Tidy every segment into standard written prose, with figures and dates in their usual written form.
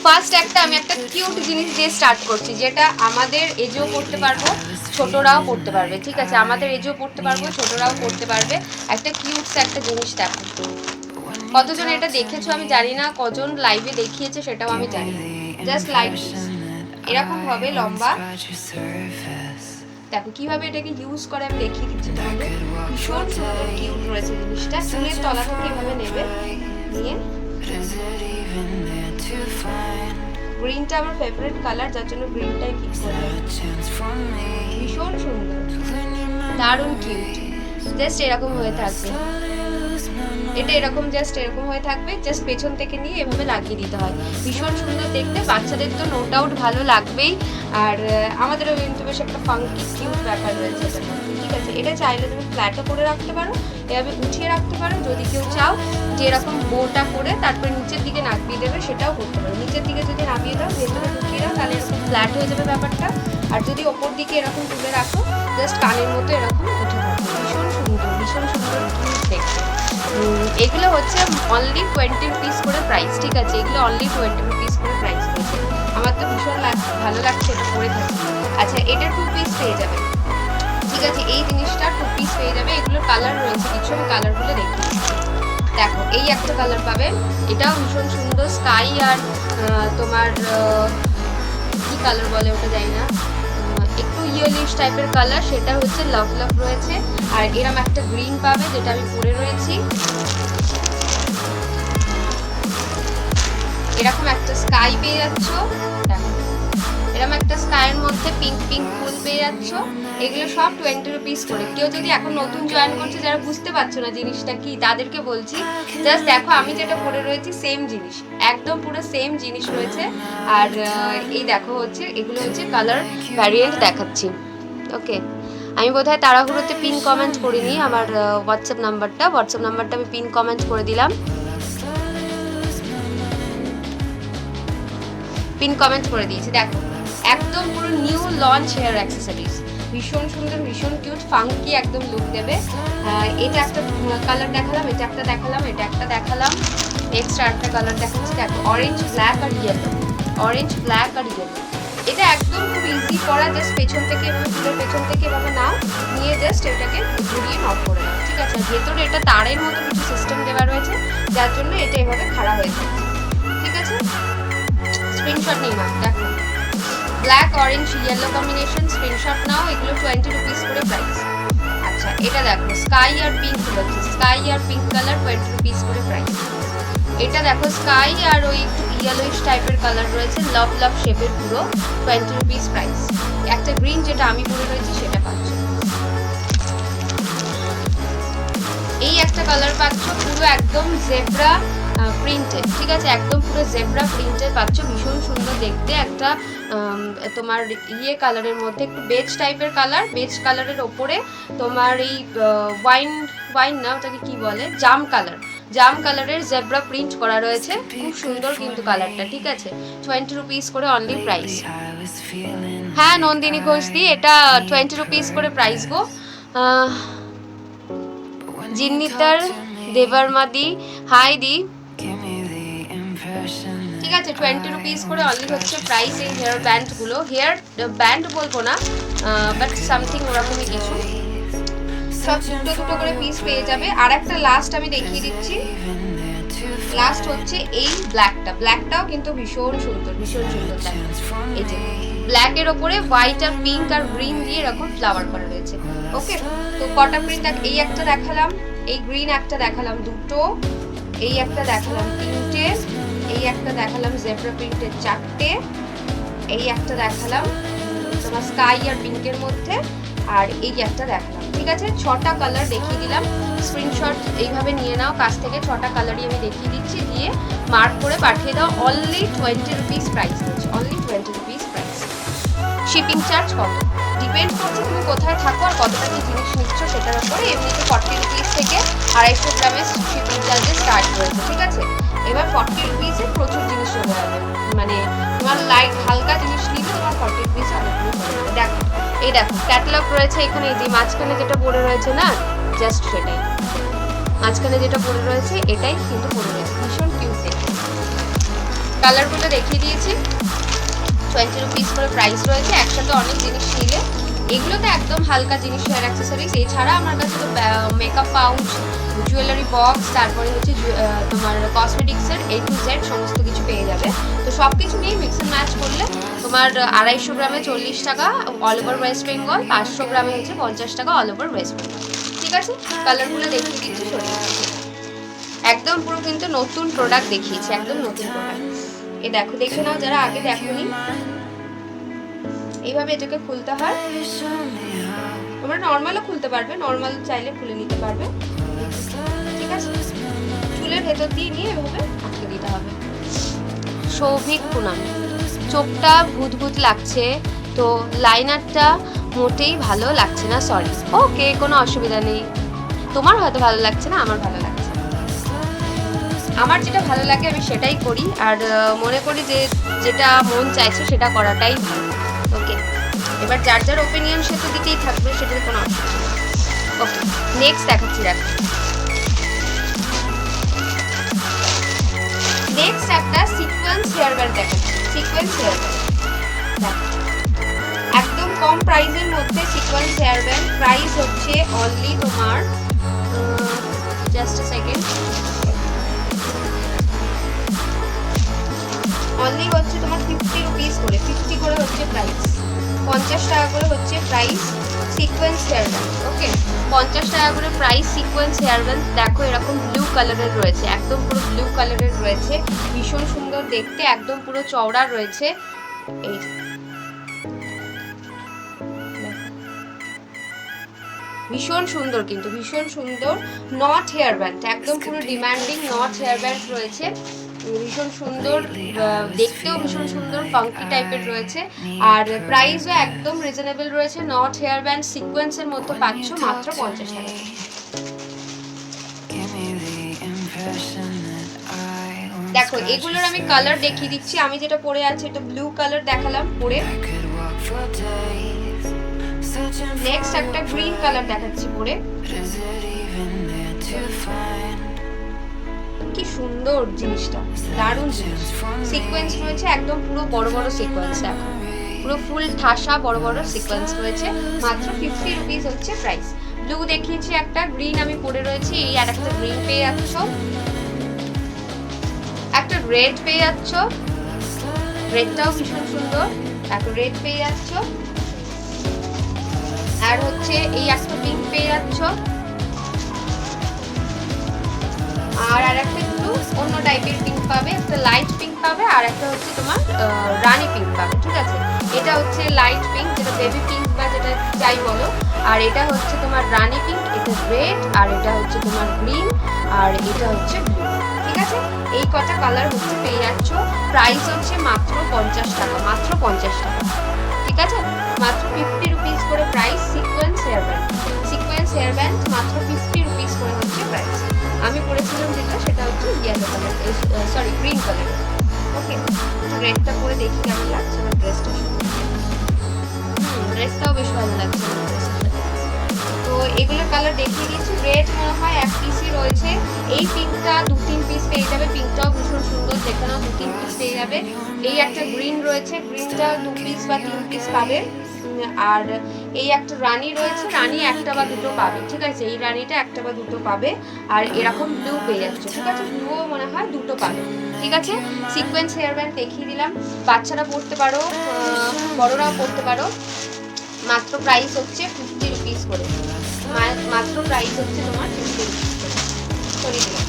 First আমি একটা cute জিনিস দিয়ে স্টার্ট করছি, যেটা আমাদের এজেও পড়তে পারবো, ছোটরাও পড়তে পারবে। ঠিক আছে, আমাদের এজেও পড়তে পারবো, ছোটরাও পড়তে পারবে। একটা কিউট একটা জিনিস দেখো। কতজন এটা দেখেছো আমি জানি না, কজন লাইভে দেখিয়েছে সেটাও আমি জানি না। জাস্ট লাইক এরকম হবে লম্বা। দেখো কিভাবে এটাকে ইউজ করে আমি দেখিয়ে দিচ্ছি তোমাদের। ভীষণ সুন্দর কিউট রয়েছে জিনিসটা। চুলের তলা থেকে এভাবে নেবে, নিয়ে গ্রিনটা আমার ফেভারিট কালার, যার জন্য গ্রিনটাই পিক করলাম। ভীষণ সুন্দর, দারুণ কিউট। জাস্ট এরকম হয়ে থাকবে, এটা এরকম জাস্ট এরকম হয়ে থাকবে। জাস্ট পেছন থেকে নিয়ে এভাবে লাগিয়ে দিতে হয়। ভীষণ সুন্দর দেখতে, বাচ্চাদের তো নো ডাউট ভালো লাগবেই। আর আমাদেরও কিন্তু বেশ একটা ফাঙ্কি কিউট ব্যাপার রয়েছে এটার মধ্যে। ঠিক আছে, এটা চাইলে তুমি ফ্ল্যাটও করে রাখতে পারো, এভাবে উঠিয়ে রাখতে পারো। যদি কেউ চাও যে এরকম বোটা করে তারপরে নিচের দিকে নামিয়ে দেবে, সেটাও করতে পারো। নিচের দিকে যদি নামিয়ে দাও, ভেতরে ঢুকিয়ে দাও, তাহলে এরকম ফ্ল্যাট হয়ে যাবে ব্যাপারটা। আর যদি ওপর দিকে এরকম তুলে রাখো, জাস্ট কানের মতো এরকম উঠে থাকবে। ভীষণ সুন্দর, ভীষণ সুন্দর দেখতে। এগুলো হচ্ছে অনলি 20 রুপিস করে প্রাইস। ঠিক আছে, এগুলো অনলি 20 রুপিস করে প্রাইস রয়েছে। আমার তো ভীষণ ভালো লাগছে এটা পরে থাকি। আচ্ছা, এটা 2 পিস পেয়ে যাবে। ঠিক আছে, এই জিনিসটা 2 পিস পেয়ে যাবে। এগুলো কালার রয়েছে কিছু, আমি কালারগুলো দেখি। দেখো, এই একটা কালার পাবে, এটাও ভীষণ সুন্দর। স্কাই আর তোমার কি কালার বলে ওটা জানি না, একটু ইয়েলিশ টাইপের কালার, সেটা হচ্ছে লাভ লাভ রয়েছে। আর এরকম একটা গ্রিন পাবে, যেটা আমি পরে রয়েছি। এরকম একটা স্কাই পেয়ে যাচ্ছ, এরকম একটা স্কাইয়ের মধ্যে পিঙ্ক পিঙ্ক ফুল পেয়ে যাচ্ছ। এগুলো সব 20 রুপিস করে। কেউ যদি এখন নতুন জয়েন করছে, যারা বুঝতে পারছো না জিনিসটা কি, তাদেরকে বলছি জাস্ট দেখো আমি যেটা পরে রয়েছি সেম জিনিস, একদম পুরো সেম জিনিস রয়েছে। আর এই দেখো হচ্ছে এগুলো হচ্ছে কালার ভ্যারিয়েন্ট দেখাচ্ছি। ওকে, আমি বোধহয় তাড়াহুড়োতে পিন কমেন্ট করিনি আমার হোয়াটসঅ্যাপ নাম্বারটা আমি পিন কমেন্ট করে দিলাম, পিন কমেন্ট করে দিয়েছি। দেখো, একদম পুরো নিউ লঞ্চ হেয়ার অ্যাক্সেসরিজ, ভীষণ সুন্দর, ভীষণ কিউট, ফাঙ্কি একদম লুক দেবে। এটা একটা কালার দেখালাম, এটা একটা দেখালাম, এটা একটা দেখালাম, নেক্সট আরেকটা কালার দেখাচ্ছি। দেখো, অরেঞ্জ ব্ল্যাক আর ইয়েলো, অরেঞ্জ ব্ল্যাক আর ইয়েলো। এটা একদম খুব ইজি করা, জাস্ট পেছন থেকে এভাবে চুলের পেছন থেকে এভাবে নাও, নিয়ে জাস্ট এটাকে ঘুরিয়ে নক করে নাও। ঠিক আছে, ভেতরে এটা তারের মতো কিছু সিস্টেম দেওয়া রয়েছে, যার জন্য এটা এভাবে খাড়া হয়ে যাচ্ছে। ঠিক আছে, স্ক্রিনশট নিয়ে নাও। দেখো, black orange yellow combination, screenshot নাও। এগুলো 20 রুপিস করে প্রাইস। আচ্ছা, এটা দেখো স্কাই আর পিঙ্ক রয়েছে, স্কাই আর পিঙ্ক কালার 20 রুপিস করে প্রাইস। এটা দেখো স্কাই আর ওই একটু ইয়েলোইশ টাইপের কালার রয়েছে, লাভ লাভ শেপের, পুরো 20 রুপিস প্রাইস। একটা গ্রিন যেটা আমি পরে রয়েছি সেটা পাচ্ছ। এই একটা কালার পাচ্ছ, পুরো একদম জেব্রা প্রিন্টেড। ঠিক আছে, একদম পুরো জেব্রা প্রিন্টেড পাচ্ছ, ভীষণ সুন্দর দেখতে। একটা তোমার ইয়ে কালারের মধ্যে একটু বেজ টাইপের কালার, বেজ কালারের ওপরে তোমার এই ওয়াইন না, ওটাকে কি বলে, জাম কালারের জেব্রা প্রিন্ট করা রয়েছে, খুব সুন্দর কিন্তু কালারটা। ঠিক আছে, 20 রুপিস করে অনলি প্রাইস। হ্যাঁ নন্দিনী ঘোষ দি, এটা 20 রুপিস করে প্রাইস গো। জিন্নিতার দেবারমাদি, হাই দি। ঠিক আছে, 20 রুপিস করে অনলি হচ্ছে প্রাইস এই হেয়ার ব্যান্ডগুলো। হেয়ার ব্যান্ড বলবো না, বাট সামথিং ওরকমই কিছু। সব দুটো করে পিস পেয়ে যাবে। আর একটা লাস্ট আমি দেখিয়ে দিচ্ছি। লাস্ট হচ্ছে এই ব্ল্যাকটাও কিন্তু ভীষণ সুন্দর, ভীষণ সুন্দর লাগে। এই যে ব্ল্যাকের ওপরে হোয়াইট আর পিঙ্ক আর গ্রিন দিয়ে এরকম ফ্লাওয়ার করা রয়েছে। ওকে, তো কটা প্রিন্ট, এই একটা দেখালাম, এই গ্রিন একটা দেখালাম, দুটো, এই একটা দেখালাম, তিনটে, এই একটা দেখালাম জেব্রা প্রিন্টের, চারটে, এই একটা দেখালাম তোমার স্কাই আর পিঙ্কের মধ্যে, আর এই একটা দেখালাম। ঠিক আছে, 6টা কালার দেখিয়ে দিলাম। স্ক্রিনশট এইভাবে নিয়ে নাও, কাছ থেকে 6টা কালারই আমি দেখিয়ে দিচ্ছি, দিয়ে মার্ক করে পাঠিয়ে দাও। অনলি 20 রুপিস প্রাইস রয়েছে, only 20 rupees price. Shipping charge কত ডিপেন্ড করছে তুমি কোথায় থাকো আর কতটা কি জিনিস নিচ্ছ সেটার উপরে। এমনিতে 40 রুপিস থেকে 250 গ্রামের শিপিং চার্জে স্টার্ট রয়েছে। ঠিক আছে, এবার 40 রুপিসে প্রচুর জিনিস চলে যাবে, মানে তোমার লাইট হালকা জিনিস নিলে তোমার 40 রুপিসে অনেকগুলো চলে যাবে। দেখো, এই দেখো ক্যাটালগ রয়েছে এখানে, এই যে মাঝখানে যেটা পড়ে রয়েছে না, জাস্ট সেটাই, মাঝখানে যেটা পড়ে রয়েছে এটাই কিন্তু পড়ে রয়েছে, ভীষণ কিউট দেখতে। কালারগুলো দেখিয়ে দিয়েছি। 20 রুপিস করে প্রাইস রয়েছে। একসাথে অনেক জিনিস নিলে এগুলোতে একদম হালকা জিনিস, হেয়ার অ্যাক্সেসরিজ। এছাড়া আমার কাছে তো মেকআপ পাউচ, জুয়েলারি বক্স, তারপরে হচ্ছে তোমার কসমেটিক্সের A to Z সমস্ত কিছু পেয়ে যাবে। তো সব কিছু নিয়ে মিক্স অ্যান্ড ম্যাচ করলে তোমার 250 গ্রামে 40 টাকা অল ওভার ওয়েস্ট বেঙ্গল, 500 গ্রামে হচ্ছে 50 টাকা অল ওভার ওয়েস্ট বেঙ্গল। ঠিক আছে, কালারগুলো দেখিয়ে দিচ্ছি। একদম পুরো কিন্তু নতুন প্রোডাক্ট দেখিয়েছি, একদম নতুন প্রোডাক্ট। এ দেখো, দেখে নাও যারা আগে দেখোনি। এইভাবে এটাকে খুলতে হয়, তোমরা নর্মালও খুলতে পারবে, নর্মাল চাইলে খুলে নিতে পারবে। ঠিক আছে, চুলের ভেতর দিয়ে নিয়ে এভাবে আটকে দিতে হবে। সৌভিক পুনাম, চোখটা ভূত লাগছে, তো লাইনারটা মোটেই ভালো লাগছে না, সরি। ওকে, কোনো অসুবিধা নেই, তোমার হয়তো ভালো লাগছে না, আমার ভালো লাগছে। আমার যেটা ভালো লাগে আমি সেটাই করি, আর মনে করি যে যেটা মন চাইছে সেটা করাটাই ভালো। ওকে, এবার যার যার ওপিনিয়ন সে তো দিতেই থাকবে, সেটাতে কোনো অসুবিধা নেই। ওকে, নেক্সট দেখাচ্ছি। দেখো, নেক্সট একটা সিকোয়েন্স হেয়ার ব্যান্ড দেখাচ্ছি। সিকোয়েন্স হেয়ার ব্যান্ড একদম কম প্রাইসের মধ্যে। সিকোয়েন্স হেয়ার ব্যান্ড প্রাইস হচ্ছে অনলি তোমার জাস্ট আ সেকেন্ড, অনলি হচ্ছে তোমার 50 রুপিস করে, 50 করে হচ্ছে প্রাইস, 50 টাকা করে হচ্ছে প্রাইস সিকোয়েন্স হেয়ার ব্যান্ড। ওকে, 50 টাকা করে প্রাইস সিকোয়েন্স হেয়ার ব্যান্ড। দেখো, এরকম ব্লু কালারের রয়েছে, একদম পুরো ব্লু কালারের রয়েছে, ভীষণ সুন্দর দেখতে, একদম পুরো চওড়া রয়েছে। এই ভীষণ সুন্দর, কিন্তু ভীষণ সুন্দর নট হেয়ার ব্যান্ড, একদম পুরো ডিমান্ডিং নট হেয়ার ব্যান্ড রয়েছে, ভীষণ সুন্দর দেখতেও, ভীষণ সুন্দর ফাঙ্কি টাইপের রয়েছে, আর প্রাইসও একদম রিজনেবল রয়েছে। নট হেয়ার ব্যান্ড সিকোয়েন্সের মধ্যে পাচ্ছ মাত্র 50 টাকা। দেখো, এগুলোর আমি কালার দেখিয়ে দিচ্ছি। আমি যেটা পরে আছি এটা ব্লু কালার দেখালাম পরে। নেক্সট একটা গ্রিন কালার দেখাচ্ছি পরে। কি সুন্দর জিনিসটা, দারুণ জিনিস। সিকোয়েন্স রয়েছে, একদম পুরো বড় বড় সিকোয়েন্স, দেখো পুরো ফুল ঠাসা বড় বড় সিকোয়েন্স রয়েছে। মাত্র 50 রুপিস হচ্ছে প্রাইস। ব্লু দেখিয়েছি একটা, গ্রিন আমি পরে রয়েছি। এই আর একটা গ্রিন পেয়ে যাচ্ছ, একটা রেড পেয়ে যাচ্ছ, রেডটাও ভীষণ সুন্দর, একটা রেড পেয়ে যাচ্ছ, আর হচ্ছে এই একটা পিঙ্ক পেয়ে যাচ্ছ, আর একটা একটু অন্য টাইপের পিঙ্ক পাবে, একটা লাইট পিঙ্ক পাবে, আর একটা হচ্ছে তোমার রানী পিঙ্ক পাবে। ঠিক আছে, এটা হচ্ছে লাইট পিঙ্ক, যেটা বেবি পিঙ্ক বা যেটা যাই বলো, আর এটা হচ্ছে তোমার রানী পিঙ্ক, এটা রেড, আর এটা হচ্ছে তোমার গ্রিন, আর এটা হচ্ছে ব্লু। ঠিক আছে, এই কটা কালার হচ্ছে পেয়ে যাচ্ছ। প্রাইস হচ্ছে মাত্র 50 টাকা, মাত্র 50 টাকা। ঠিক আছে, মাত্র 50 রুপিস করে price. Sequence hair band, sequence hair band মাত্র 50 রুপিস করে হচ্ছে প্রাইস। আমি পরেছিলাম যেটা, সেটা হচ্ছে yellow colour, sorry green colour. Okay, একটু রেডটা পরে দেখি কেমন লাগছে আমার ড্রেসটা। ড্রেসটাও বেশ ভালো লাগছে আমার ড্রেসের সাথে। তো এগুলোর কালার দেখিয়ে দিচ্ছি। রেড মনে হয় 1 পিসই রয়েছে, এই পিঙ্কটা 2-3 পিস পেয়ে যাবে, পিঙ্কটাও ভীষণ সুন্দর, দেখে নাও 2-3 পিস পেয়ে যাবে। এই একটা গ্রিন রয়েছে, গ্রিনটা 2 পিস বা 3 পিস পাবে, আর এই একটা রানী রয়েছে, রানী একটা বা দুটো পাবে। ঠিক আছে, এই রানীটা একটা বা দুটো পাবে, আর এরকম ব্লু পেয়ে যাচ্ছে। ঠিক আছে, ব্লুও মনে হয় দুটো পাবে। ঠিক আছে, সিকোয়েন্স হেয়ার ব্যান্ড দেখিয়ে দিলাম, বাচ্চারা পরতে পারো, বড়রাও পরতে পারো। মাত্র প্রাইস হচ্ছে 50 রুপিস করে, মাত্র প্রাইস হচ্ছে তোমার 50 রুপিস করে। সরিয়ে দিলাম।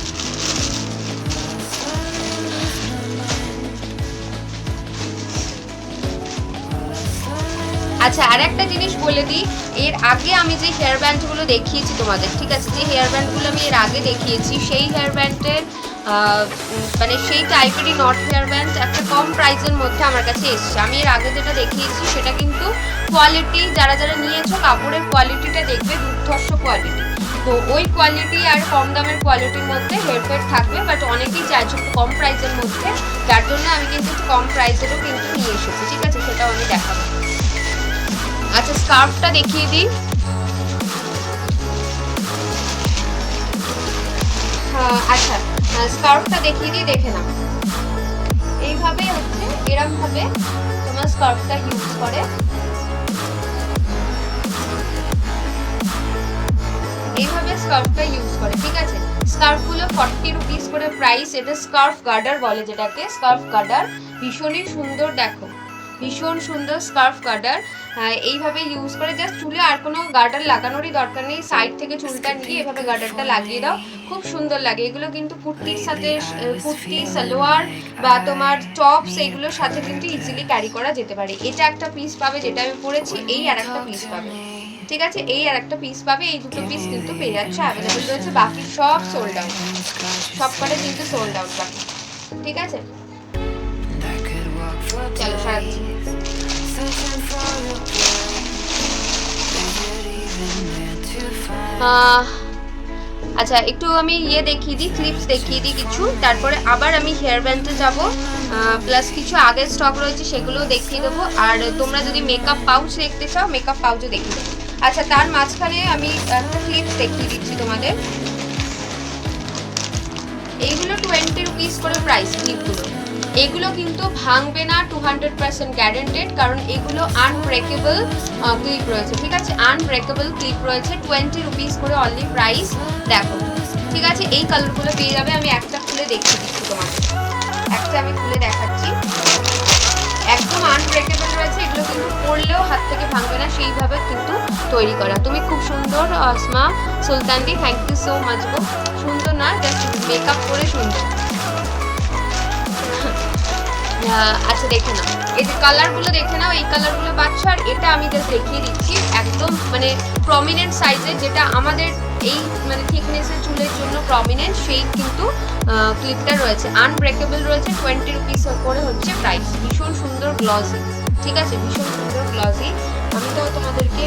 আচ্ছা, আর একটা জিনিস বলে দিই, এর আগে আমি যে হেয়ার ব্যান্ডগুলো দেখিয়েছি তোমাদের, ঠিক আছে, যে হেয়ার ব্যান্ডগুলো আমি এর আগে দেখিয়েছি, সেই হেয়ার ব্যান্ডের মানে সেই টাইপেরই নট হেয়ার ব্যান্ড একটা কম প্রাইসের মধ্যে আমার কাছে এসছে। আমি এর আগে যেটা দেখিয়েছি সেটা কিন্তু কোয়ালিটি, যারা যারা নিয়েছো কাপড়ের কোয়ালিটিটা দেখবে দুর্ধর্ষ কোয়ালিটি। তো ওই কোয়ালিটি আর কম দামের কোয়ালিটির মধ্যে হেয়ারফেয়ার থাকবে, বাট অনেকেই চাইছে একটু কম প্রাইসের মধ্যে, যার জন্য আমি কিন্তু একটু কম প্রাইসেরও কিন্তু নিয়ে এসেছি। ঠিক আছে, সেটাও আমি দেখাবো। আচ্ছা, স্কার্ফটা দেখিয়ে দিই। আচ্ছা, স্কার্ফটা দেখিয়ে দিই, দেখে নাও। এইভাবে হচ্ছে এরকম ভাবে তোমার স্কার্ফটা ইউজ করে। এইভাবে স্কার্ফটা ইউজ করে, ঠিক আছে। স্কার্ফগুলো 40 রুপিস করে প্রাইস। এটা স্কার্ফ গার্ডার বলে যেটাকে, স্কার্ফ গার্ডার। ভীষণই সুন্দর, দেখো ভীষণ সুন্দর স্কার্ফ গার্ডার। এইভাবে ইউজ করে, জাস্ট চুলে আর কোনো গার্ডার লাগানোরই দরকার নেই, সাইড থেকে চুলটা নিয়ে এভাবে গার্ডারটা লাগিয়ে দাও, খুব সুন্দর লাগে। এগুলো কিন্তু কুর্তির সাথে, কুর্তি সালোয়ার বা তোমার টপস এগুলোর সাথে কিন্তু ইজিলি ক্যারি করা যেতে পারে। এটা একটা পিস পাবে যেটা আমি পরেছি, এই আর একটা পিস পাবে, ঠিক আছে। এই আর একটা পিস পাবে, এই দুটো পিস কিন্তু পেয়ে যাচ্ছে, অ্যাভেলেবল রয়েছে। বাকি সব সোল্ড আউট, সব কটা কিন্তু সোল্ড আউট বাকি, ঠিক আছে। চলো সারাচ্ছি। আচ্ছা একটু আমি দেখিয়ে দিই, ক্লিপস দেখিয়ে দিই কিছু, তারপরে আবার আমি হেয়ার ব্যান্ডে যাবো, প্লাস কিছু আগের স্টক রয়েছে সেগুলোও দেখিয়ে দেবো। আর তোমরা যদি মেকআপ পাউচ দেখতে চাও, মেকআপ পাউচও দেখিয়ে দেবো। আচ্ছা তার মাঝখানে আমি একটা ক্লিপস দেখিয়ে দিচ্ছি তোমাদের। এইগুলো 20 রুপিস করে প্রাইস ক্লিপগুলো। এগুলো কিন্তু ভাঙবে না, 200% গ্যারান্টেড, কারণ এগুলো আনব্রেকেবল ক্লিপ রয়েছে, ঠিক আছে। আনব্রেকেবল ক্লিপ রয়েছে, 20 রুপিস করে অনলি প্রাইস। দেখো ঠিক আছে, এই কালারগুলো পেয়ে যাবে। আমি একটা খুলে দেখিয়ে দিচ্ছি তোমাকে, একটা আমি খুলে দেখাচ্ছি। একদম আনব্রেকেবল রয়েছে, এগুলো কিন্তু পরলেও হাত থেকে ভাঙবে না, সেইভাবে কিন্তু তৈরি করা। তুমি খুব সুন্দর আসমা সুলতানদি, থ্যাংক ইউ সো মাচ গো। সুন্দর না, জাস্ট মেকআপ করে সুন্দর। আচ্ছা দেখে নাও, এই যে কালারগুলো দেখে নাও, এই কালারগুলো পাচ্ছ। আর এটা আমি জাস্ট দেখিয়ে দিচ্ছি, একদম মানে প্রমিনেন্ট সাইজের, যেটা আমাদের এই মানে থিকনেসের চুলের জন্য প্রমিনেন্ট, সেই কিন্তু ক্লিপটা রয়েছে। আনব্রেকেবল রয়েছে, 20 রুপিস করে হচ্ছে প্রাইস। ভীষণ সুন্দর গ্লসি, ঠিক আছে, ভীষণ সুন্দর গ্লসি। আমি তো তোমাদেরকে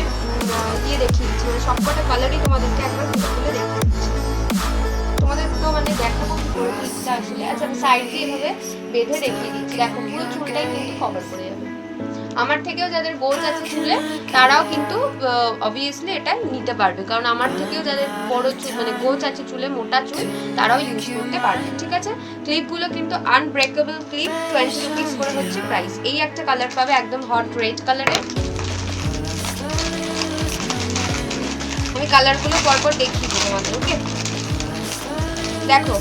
দেখিয়ে দিচ্ছি, মানে সবকটা কালারই তোমাদেরকে একবার খুলে দেখিয়ে দিচ্ছি। তোমাদের তো মানে দেখাবো কি করে ক্লিপটা আসলে। আচ্ছা আমি সাইড দিয়ে এভাবে বেঁধে দেখিয়ে দিচ্ছি, দেখো পুরো চুলটাই কিন্তু কভার করে যাবে। আমার থেকেও যাদের গোজ আছে চুলে তারাও কিন্তু অবভিয়াসলি এটা নিতে পারবে, কারণ আমার থেকেও যাদের বড় চুল মানে গোজ আছে চুলে, মোটা চুল, তারাও ইউজ করতে পারবে, ঠিক আছে। ক্লিপগুলো কিন্তু আনব্রেকেবল ক্লিপ, 20 রুপিস করে হচ্ছে প্রাইস। এই একটা কালার পাবে একদম হট রেড কালারে। আমি কালারগুলো পরপর দেখিয়ে দেবো তোমাদের, ওকে। দেখো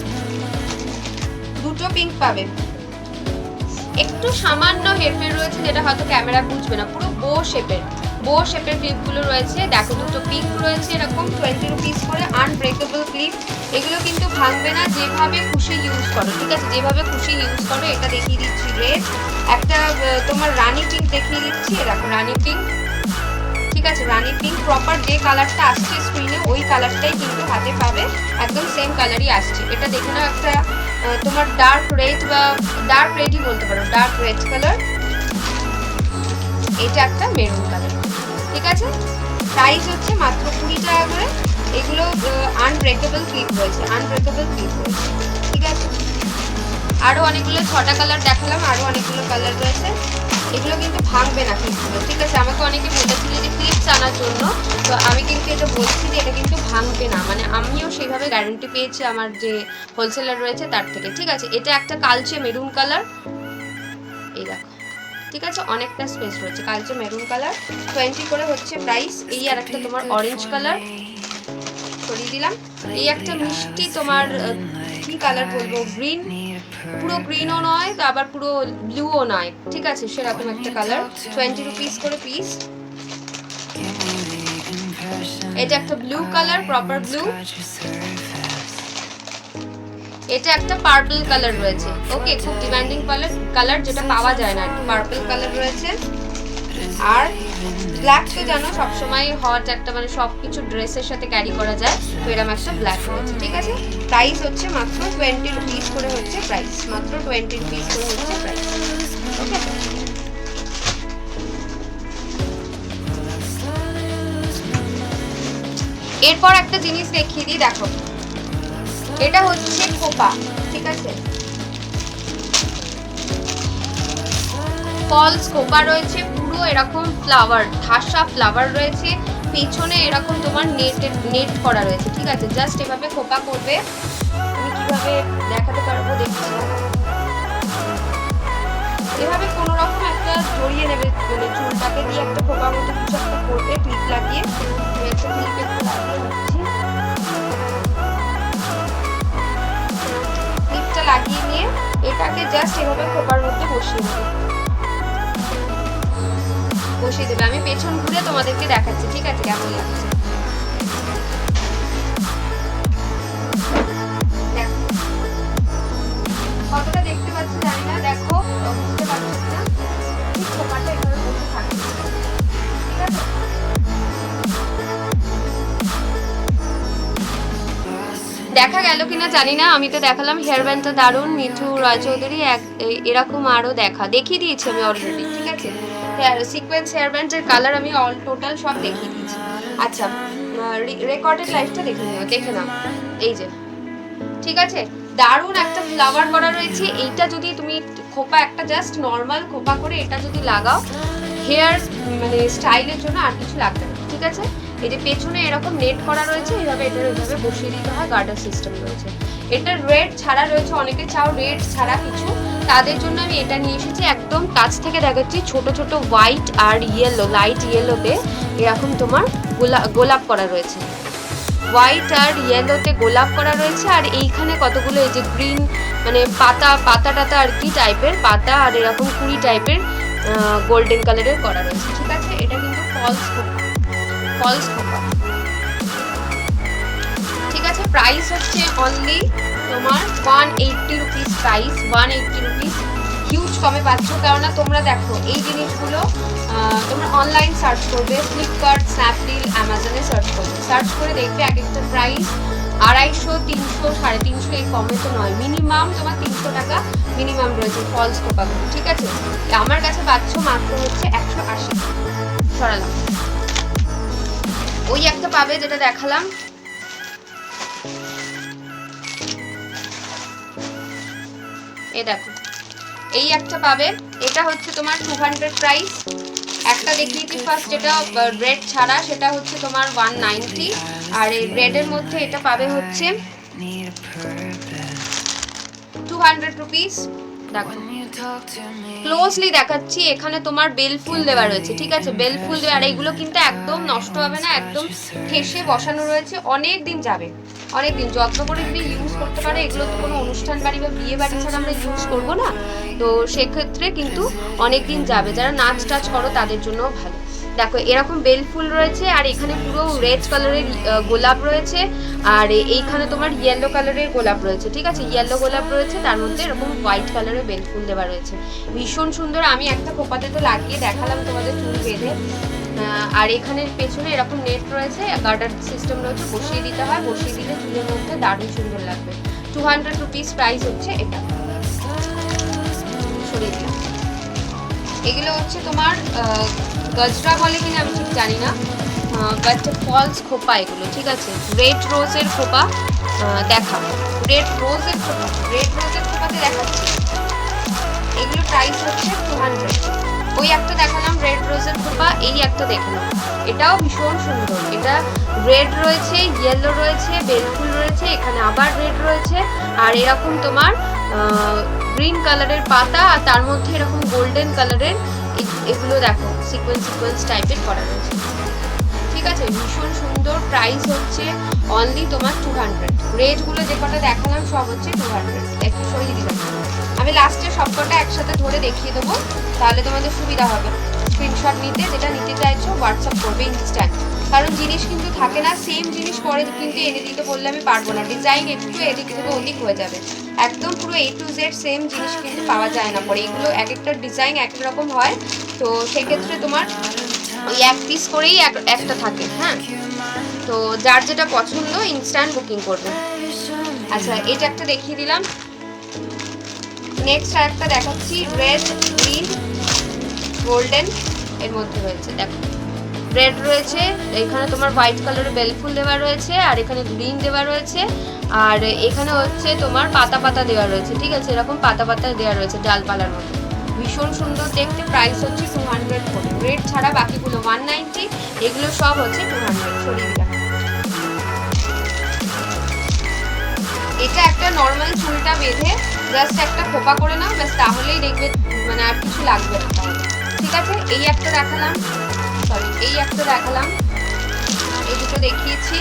দুটো পিঙ্ক পাবে, একটু সামান্য হেরফের রয়েছে যেটা হয়তো ক্যামেরা বুঝবে না, পুরো বো শেপের ক্লিপগুলো রয়েছে। দেখো দুটো পিঙ্ক রয়েছে এরকম, 20 রুপিস করে, আনব্রেকেবল ক্লিপ। এগুলো কিন্তু ভাঙবে না, যেভাবে খুশি ইউজ করো, ঠিক আছে, যেভাবে খুশি ইউজ করো। এটা দেখিয়ে দিচ্ছি রেড, একটা তোমার রানি পিঙ্ক দেখিয়ে দিচ্ছি, দেখো রানি পিঙ্ক, ঠিক আছে। রানি পিঙ্ক প্রপার যে কালারটা আসছে স্ক্রিনে ওই কালারটাই কিন্তু হাতে পাবে, একদম সেম কালারই আসছে। এটা দেখে নাও, একটা তোমার ডার্ক রেড বা ডার্ক রেডই বলতে পারো, ডার্ক রেড কালার। এটা একটা মেরুন কালার, ঠিক আছে। প্রাইস হচ্ছে মাত্র 20 টাকা করে। এগুলো আনব্রেকেবল ক্লিপ রয়েছে, আনব্রেকেবল ক্লিপ রয়েছে, ঠিক আছে। আরও অনেকগুলো 6টা কালার দেখালাম, আরও অনেকগুলো কালার রয়েছে। এগুলো কিন্তু ভাঙবে না ক্লিপগুলো, ঠিক আছে। আমাকে অনেকে বলেছিল যে ক্লিপস আনার জন্য, তো আমি কিন্তু এটা বলছি যে এটা কিন্তু ভাঙবে না, মানে আমিও সেইভাবে গ্যারান্টি পেয়েছি আমার যে হোলসেলার রয়েছে তার থেকে, ঠিক আছে। এটা একটা কালচে মেরুন কালার, এই দেখো, ঠিক আছে, অনেকটা স্পেস রয়েছে, কালচে মেরুন কালার, 20 করে হচ্ছে প্রাইস। এই আর একটা তোমার অরেঞ্জ কালার সরিয়ে দিলাম। এই একটা মিষ্টি তোমার কি কালার বলবো, গ্রিন, পুরো গ্রিনও নয় আবার পুরো ব্লুও নয়, ঠিক আছে, সেরকম একটা কালার, 20 রুপিস করে পিস। এটা একটা ব্লু কালার, প্রপার ব্লু। এটা একটা পার্পল কালার রয়েছে, ওকে, খুব ডিমান্ডিং কালার, যেটা পাওয়া যায় না, পার্পল কালার রয়েছে। আর ব্ল্যাক তো জানো সবসময় হট একটা, মানে সবকিছু ড্রেসের সাথে ক্যারি করা যায়, তো এরকম একটা ব্ল্যাক রয়েছে, ঠিক আছে। প্রাইস হচ্ছে মাত্র 20 রুপিস করে হচ্ছে প্রাইস, মাত্র 20 রুপিস করে হচ্ছে প্রাইস, ওকে। এরপর একটা জিনিস দেখিয়ে দিই, দেখো এটা হচ্ছে খোপা, ঠিক আছে, ফলস খোপা রয়েছে, পুরো এরকম ফ্লাওয়ার, ঠাসা ফ্লাওয়ার রয়েছে, পেছনে এরকম তোমার নেট করা রয়েছে, ঠিক আছে। জাস্ট এভাবে খোপা করবে, আমি কিভাবে দেখাতে পারবো দেখছি, এভাবে কোনো রকম একটা জড়িয়ে নেবে, মানে চুলটাকে দিয়ে একটা খোপার মতো কিছু একটা করবে, ক্লিপ লাগিয়ে। একটা ক্লিপ একটু লাগিয়ে নিচ্ছি, ক্লিপটা লাগিয়ে নিয়ে এটাকে জাস্ট এভাবে খোপার মধ্যে বসিয়ে দেবে। আমি পেছন ঘুরে তোমাদেরকে দেখাচ্ছি, ঠিক আছে, কেমন লাগছে। কতটা দেখতে পাচ্ছি জানি না, দেখো বুঝতে পারছি না, ঠিক খোপাটা এভাবে বসে থাকবে, ঠিক আছে। দেখা গেল কিনা জানি না, আমি তো দেখালাম হেয়ার ব্যান্ডটা দারুণ, মিঠু রায়চৌধুরী এরকম আরও দেখিয়ে দিয়েছি আমি অলরেডি, ঠিক আছে। সিকোয়েন্স হেয়ার ব্যান্ডের কালার আমি অল টোটাল সব দেখিয়ে দিয়েছি। আচ্ছা, রেকর্ডেড লাইফটা দেখে নাও, এই যে, ঠিক আছে, দারুণ একটা ফ্লাওয়ার করা রয়েছে। এইটা যদি তুমি খোপা একটা জাস্ট নর্মাল খোপা করে এটা যদি লাগাও, হেয়ার মানে স্টাইলের জন্য আর কিছু লাগবে না, ঠিক আছে। এই যে পেছনে এরকম নেট করা রয়েছে, এইভাবে বসিয়ে দিতে হয়, গার্ডার সিস্টেম রয়েছে। এটা রেড ছাড়া রয়েছে, অনেকে চাও রেড ছাড়া কিছু, তাদের জন্য আমি এটা নিয়ে এসেছি। একদম কাছ থেকে দেখাচ্ছি, ছোট ছোট হোয়াইট আর ইয়েলো, লাইট ইয়েলোতে এরকম তোমার গোলাপ করা রয়েছে, হোয়াইট আর ইয়েলোতে গোলাপ করা রয়েছে। আর এইখানে কতগুলো এই যে গ্রিন মানে পাতা টাতা আর কি টাইপের পাতা, আর এরকম কুড়ি টাইপের গোল্ডেন কালারের করা রয়েছে, ঠিক আছে। এটা কিন্তু ফলস খোপা, ঠিক আছে। প্রাইস হচ্ছে অনলি তোমার 180 রুপিস, প্রাইস 180 রুপিস, হিউজ কমে পাচ্ছ। কেননা তোমরা দেখো এই জিনিসগুলো তোমরা অনলাইন সার্চ করবে, ফ্লিপকার্ট, স্ন্যাপডিল, অ্যামাজনে সার্চ করে দেখবে এক একটা প্রাইস 250, 300, 350, এই কমে তো নয়, মিনিমাম তোমার 300 টাকা মিনিমাম রয়েছে ফলস খোপাগুলো, ঠিক আছে। আমার কাছে পাচ্ছ মাত্র হচ্ছে 180। সরালাম, ওই একটা পাবে যেটা দেখালাম, এ দেখো এই একটা পাবে, এটা হচ্ছে তোমার 200 প্রাইস। একটা দেখিয়েছি ফার্স্ট, যেটা রেড ছাড়া, সেটা হচ্ছে তোমার 190, আর এই রেডের মধ্যে এটা পাবে হচ্ছে 200 রুপিস। দেখো ক্লোজলি দেখাচ্ছি, এখানে তোমার বেল ফুল দেওয়া রয়েছে, ঠিক আছে, বেল ফুল দেওয়া। আর এইগুলো কিন্তু একদম নষ্ট হবে না, একদম ঠেসে বসানো রয়েছে, অনেক দিন যাবে, অনেক দিন যত্ন করে যদি ইউজ করতে পারে। এগুলো তো কোনো অনুষ্ঠান বাড়ি বা বিয়ে বাড়ি ছাড়া আমরা ইউজ করবো না, তো সেক্ষেত্রে কিন্তু অনেক দিন যাবে। যারা নাচ টাচ করো তাদের জন্যও ভালো। দেখো এরকম বেল ফুল রয়েছে, আর এখানে পুরো রেড কালারের গোলাপ রয়েছে, আর এইখানে তোমার ইয়েলো কালারের গোলাপ রয়েছে, ঠিক আছে, ইয়েলো গোলাপ রয়েছে, তার মধ্যে এরকম হোয়াইট কালারের বেল ফুল দেওয়া রয়েছে, ভীষণ সুন্দর। আমি একটা খোপাতে তো লাগিয়ে দেখালাম তোমাদের চুল বেঁধে। আর এখানে পেছনে এরকম নেট রয়েছে, গার্ডার সিস্টেম রয়েছে, বসিয়ে দিতে হয়, বসিয়ে দিলে চুলের মধ্যে দারুণ সুন্দর লাগবে। 200 রুপিস প্রাইস হচ্ছে এটা। সরিয়ে দিলাম, এগুলো হচ্ছে তোমার গজরা বলে কিনা আমি ঠিক জানি না, বাট ফলস খোপা এগুলো, ঠিক আছে। রেড রোজের খোপা দেখা, রেড রোজের খোপাতে দেখাচ্ছি, এগুলো প্রাইস হচ্ছে 200। ওই একটা দেখালাম রেড রোজের খোপা, এই একটা দেখে নাও, এটাও ভীষণ সুন্দর। এটা রেড রয়েছে, ইয়েলো রয়েছে, বেলফুল রয়েছে, এখানে আবার রেড রয়েছে, আর এরকম তোমার গ্রিন কালারের পাতা, আর তার মধ্যে এরকম গোল্ডেন কালারের এগুলো দেখো সিকোয়েন্স টাইপের করা রয়েছে, ঠিক আছে, ভীষণ সুন্দর। প্রাইস হচ্ছে অনলি তোমার 200। রেডগুলো যে কটা দেখালাম সব হচ্ছে 200। একটু সরিয়ে দিলাম, আমি লাস্টে সব কটা একসাথে ধরে দেখিয়ে দেবো, তাহলে তোমাদের সুবিধা হবে স্ক্রিনশট নিতে। যেটা নিতে চাইছো হোয়াটসঅ্যাপ করবে ইনস্ট্যান্ট, কারণ জিনিস কিন্তু থাকে না, সেম জিনিস পরে কিন্তু এনে দিতে বললে আমি পারবো না, ডিজাইন একটু এদিক থেকে ওদিক হয়ে যাবে। একদম পুরো A to Z সেম জিনিস কিন্তু পাওয়া যায় না পরে, এগুলো এক একটা ডিজাইন এক রকম হয়, তো সেক্ষেত্রে তোমার ওই এক পিস করেই একটা থাকে, হ্যাঁ। তো যার যেটা পছন্দ ইনস্ট্যান্ট বুকিং করবে। আচ্ছা এটা একটা দেখিয়ে দিলাম, নেক্সট আরেকটা দেখাচ্ছি, রেড, গ্রিন, গোল্ডেন এর মধ্যে রয়েছে। দেখো রেড রয়েছে, এখানে তোমার হোয়াইট কালারের বেল ফুল দেওয়া রয়েছে, আর এখানে গ্রিন দেওয়া রয়েছে, আর এখানে হচ্ছে তোমার পাতা দেওয়া রয়েছে, ঠিক আছে, এরকম পাতা দেওয়া রয়েছে ডালপালার মতো, ভীষণ সুন্দর দেখতে। প্রাইস হচ্ছে 200 করে, রেড ছাড়া বাকিগুলো 190, এগুলো সব হচ্ছে 200। সরিয়ে দিলাম, এটা একটা নর্মাল চুলটা বেঁধে জাস্ট একটা খোপা করে নাও ব্যাস, তাহলেই দেখবে মানে আর কিছু লাগবে না তাহলে। ঠিক আছে, এই একটা দেখালাম, সরি এই একটা দেখালাম, এই দুটো দেখিয়েছি,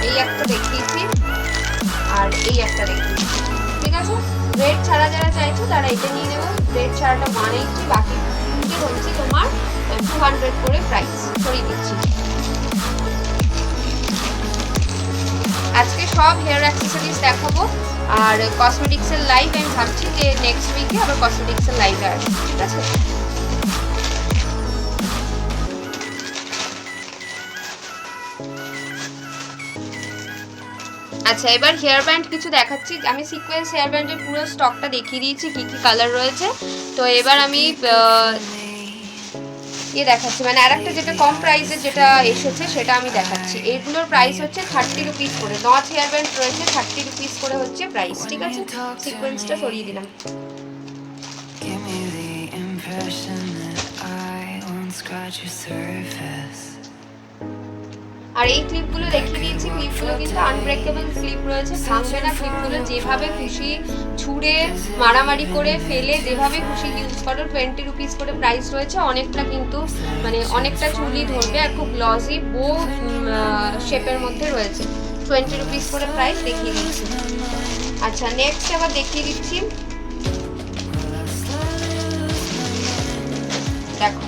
এই একটা দেখিয়েছি, আর এই একটা দেখিয়েছি। ঠিক আছে, রেড ছাড়া যারা চাইছো তারা এটা নিয়ে নেবো। রেড ছাড়াটা 180, বাকি হচ্ছে তোমার 200 করে প্রাইস। সরিয়ে দিচ্ছি। আজকে সব হেয়ার অ্যাক্সেসরিজ দেখাবো, আর কসমেটিক্সের লাইভ আমি ভাবছি যে নেক্সট উইকে আবার কসমেটিক্সের লাইভে আসবো। ঠিক আছে, আচ্ছা এবার হেয়ার ব্যান্ড কিছু দেখাচ্ছি। আমি সিকোয়েন্স হেয়ার ব্যান্ডের পুরো স্টকটা দেখিয়ে দিয়েছি কি কি কালার রয়েছে। তো এবার আমি দেখাচ্ছি, মানে আরেকটা যেটা কম প্রাইসে যেটা এসেছে সেটা আমি দেখাচ্ছি। এগুলোর প্রাইস হচ্ছে 30 রুপিস করে। নট হেয়ার ব্যান্ড রয়েছে 30 রুপিস করে হচ্ছে প্রাইস। ঠিক আছে, সিকোয়েন্সটা সরিয়ে দিলাম। আর এই ক্লিপগুলো দেখিয়ে দিয়েছি, ক্লিপগুলো কিন্তু আনব্রেকেবল ক্লিপ রয়েছে, ভাঙবে না ক্লিপগুলো। যেভাবে খুশি ছুঁড়ে মারামারি করে ফেলে যেভাবে খুশি ইউজ করো। 20 রুপিস করে প্রাইস রয়েছে। অনেকটা কিন্তু মানে অনেকটা চুলি ধরবে, আর খুব গ্লসি বো শেপের মধ্যে রয়েছে। 20 রুপিস করে প্রাইস দেখিয়ে দিচ্ছি। আচ্ছা নেক্সট আবার দেখিয়ে দিচ্ছি, দেখো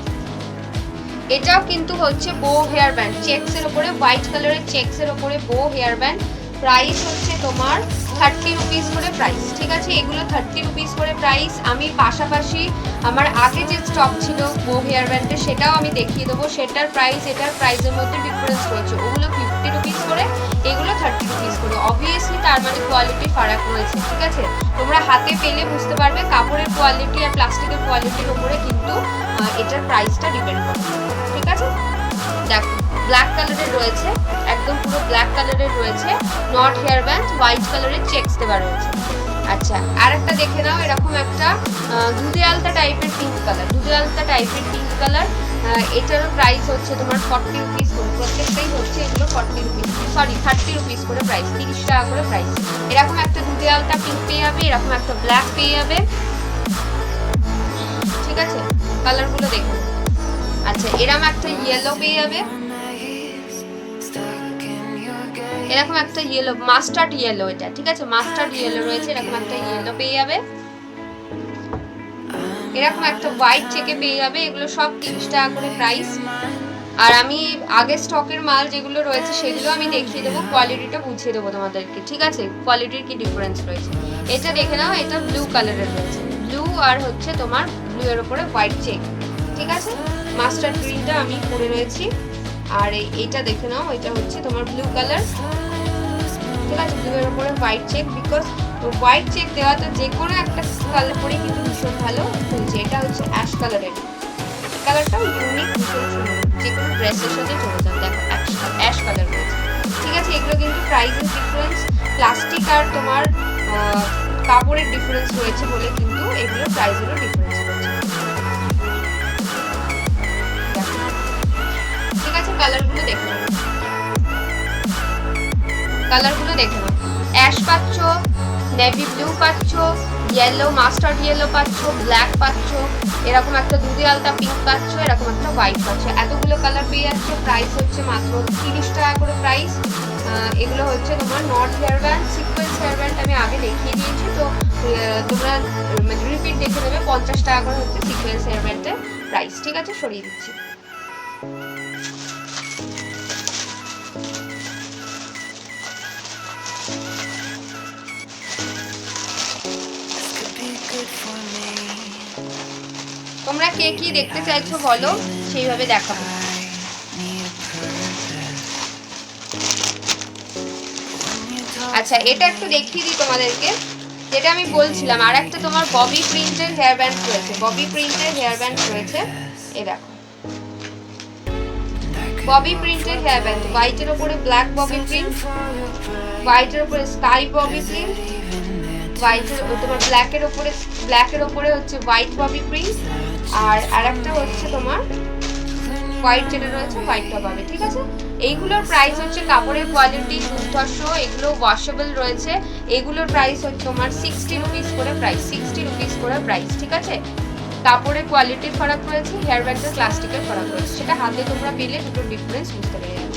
এটাও কিন্তু হচ্ছে বো হেয়ার ব্যান্ড, চেকসের ওপরে হোয়াইট কালারের চেকসের ওপরে বো হেয়ার ব্যান্ড। প্রাইস হচ্ছে তোমার 30 রুপিস করে প্রাইস। ঠিক আছে, এগুলো 30 রুপিস করে প্রাইস। আমি পাশাপাশি আমার আগে যে স্টক ছিল বো হেয়ার ব্যান্ডের সেটাও আমি দেখিয়ে দেবো। সেটার প্রাইস এটার প্রাইসের মধ্যে ডিফারেন্স রয়েছে। ওগুলো 50 রুপিস করে, এগুলো 30 রুপিস করে। অবভিয়াসলি তার মানে কোয়ালিটি ফারাক রয়েছে। ঠিক আছে, তোমরা হাতে পেলে বুঝতে পারবে কাপড়ের কোয়ালিটি আর প্লাস্টিকের কোয়ালিটির উপরে কিন্তু এটার প্রাইসটা ডিপেন্ড করে। ঠিক আছে, দেখো ব্ল্যাক কালারের রয়েছে, একদম পুরো ব্ল্যাক কালারের রয়েছে। নট হেয়ার ব্যান্ড হোয়াইট কালারের চেকস দেওয়া রয়েছে। আচ্ছা আর একটা দেখে নাও, এরকম একটা দুধে আলতা টাইপের পিঙ্ক কালার, দুধে আলতা টাইপের পিঙ্ক কালার। এটারও প্রাইস হচ্ছে তোমার 40 রুপিস করে। প্রত্যেকটাই হচ্ছে এগুলো 40 রুপিস, সরি 30 রুপিস করে প্রাইস, 30 টাকা করে প্রাইস। এরকম একটা দুধে আলতা পিঙ্ক পেয়ে যাবে, এরকম একটা ব্ল্যাক পেয়ে যাবে। ঠিক আছে, কালারগুলো দেখুন। আচ্ছা এরকম একটা ইয়েলো পেয়ে যাবে, এরকম একটা ইয়েলো মাস্টার্ড ইয়েলো, এটা ঠিক আছে মাস্টার্ড ইয়েলো রয়েছে, এরকম একটা ইয়েলো পেয়ে যাবে, এরকম একটা হোয়াইট চেকে পেয়ে যাবে। এগুলো সব 30 টাকা করে প্রাইস। আর আমি আগে স্টকের মাল যেগুলো রয়েছে সেগুলো আমি দেখিয়ে দেবো, কোয়ালিটিটা বুঝিয়ে দেবো তোমাদেরকে। ঠিক আছে, কোয়ালিটির কি ডিফারেন্স রয়েছে এটা দেখে নাও। এটা ব্লু কালারের রয়েছে, ব্লু আর হচ্ছে তোমার ব্লু এর উপরে হোয়াইট চেক। ঠিক আছে, মাস্টার্ড গ্রিনটা আমি পরে রয়েছি। আর এইটা দেখে নাও, এটা হচ্ছে তোমার ব্লু কালার। ঠিক আছে, ব্লু এর উপরে white check, because white check দেওয়া তো যে কোনো একটা কালার পরে কিন্তু ভীষণ ভালো খুলছে। এটা হচ্ছে অ্যাশ কালারের, কালারটাও ইউনিক, ভীষণ সুন্দর, যে কোনো ড্রেসের সাথে চলে যাবে। দেখো অ্যাশ কালার রয়েছে। ঠিক আছে, এগুলো কিন্তু প্রাইসের ডিফারেন্স, প্লাস্টিক আর তোমার কাপড়ের ডিফারেন্স রয়েছে বলে কিন্তু এগুলো প্রাইসেরও ডিফারেন্স রয়েছে। ঠিক আছে, কালারগুলো দেখে নাও, কালারগুলো দেখে নাও। অ্যাশ পাচ্ছ, নেভি ব্লু পাচ্ছ, ইয়েলো মাস্টার্ড ইয়েলো পাচ্ছ, ব্ল্যাক পাচ্ছ, এরকম একটা দুধে আলতা পিঙ্ক পাচ্ছ, এরকম একটা হোয়াইট পাচ্ছ। এতগুলো কালার পেয়ে যাচ্ছ। প্রাইস হচ্ছে মাত্র 30 টাকা করে প্রাইস। এগুলো হচ্ছে তোমার knot hair band, sequence hair band আমি আগে দেখিয়ে দিয়েছি, তো তোমরা রিপিট দেখে নেবে। 50 টাকা করে হচ্ছে সিকোয়েন্স হেয়ার ব্যান্ডের প্রাইস। ঠিক আছে, সরিয়ে দিচ্ছি। তোমরা কে কি দেখতে চাইছো বলো, সেইভাবে দেখাবো। আচ্ছা এটা একটু দেখিয়ে দিই তোমাদেরকে, যেটা আমি বলছিলাম। আর একটা তোমার ববি প্রিন্টের হেয়ার ব্যান্ড রয়েছে, ববি প্রিন্টের হেয়ার ব্যান্ড রয়েছে। এ দেখো ববি প্রিন্টের হেয়ার ব্যান্ড, হোয়াইটের উপরে ব্ল্যাক ববি প্রিন্ট, হোয়াইটের উপরে স্কাই ববি প্রিন্ট, হোয়াইটের তোমার ব্ল্যাকের উপরে হচ্ছে হোয়াইট ববি প্রিন্ট, আর আরেকটা হচ্ছে তোমার হোয়াইট যেটা রয়েছে হোয়াইটটা পাবে। ঠিক আছে, এইগুলোর প্রাইস হচ্ছে কাপড়ের কোয়ালিটি দুর্ধর্ষ, এগুলো ওয়াশেবল রয়েছে। এগুলোর প্রাইস হচ্ছে তোমার 60 রুপিস করে প্রাইস, 60 রুপিস করে প্রাইস। ঠিক আছে, কাপড়ের কোয়ালিটির ফারাক রয়েছে, হেয়ার ব্যান্ডের প্লাস্টিকের ফারাক রয়েছে, সেটা হাতে তোমরা পেলে দুটো ডিফারেন্স বুঝতে পেরে যাবে।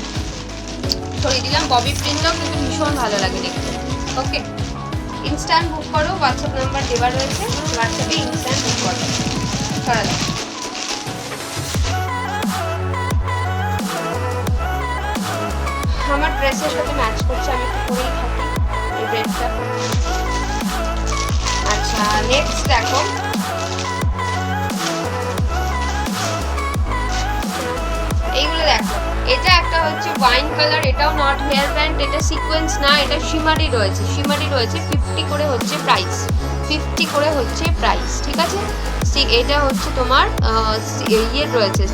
সরিয়ে দিলাম। ববি প্রিন্টটাও কিন্তু ভীষণ ভালো লাগে দেখতে। ওকে, ইনস্ট্যান্ট বুক করো, হোয়াটসঅ্যাপ নাম্বার দেওয়া রয়েছে, হোয়াটসঅ্যাপে ইনস্ট্যান্ট বুক করো। সরালাম। আমার ড্রেসের সাথে ম্যাচ করছে, আমি একটু পরেই থাকি এই রেডটা। আচ্ছা, নেক্সট দেখো, এইগুলো দেখো। এটা একটা হচ্ছে ওয়াইন কালার, এটাও নট হেয়ার ব্যান্ড, এটা সিকোয়েন্স না, এটা শিমারি রয়েছে, শিমারি রয়েছে। 50 করে হচ্ছে প্রাইস, 50 করে হচ্ছে প্রাইস, ঠিক আছে। এটা হচ্ছে তোমার ইয়ে রয়েছে,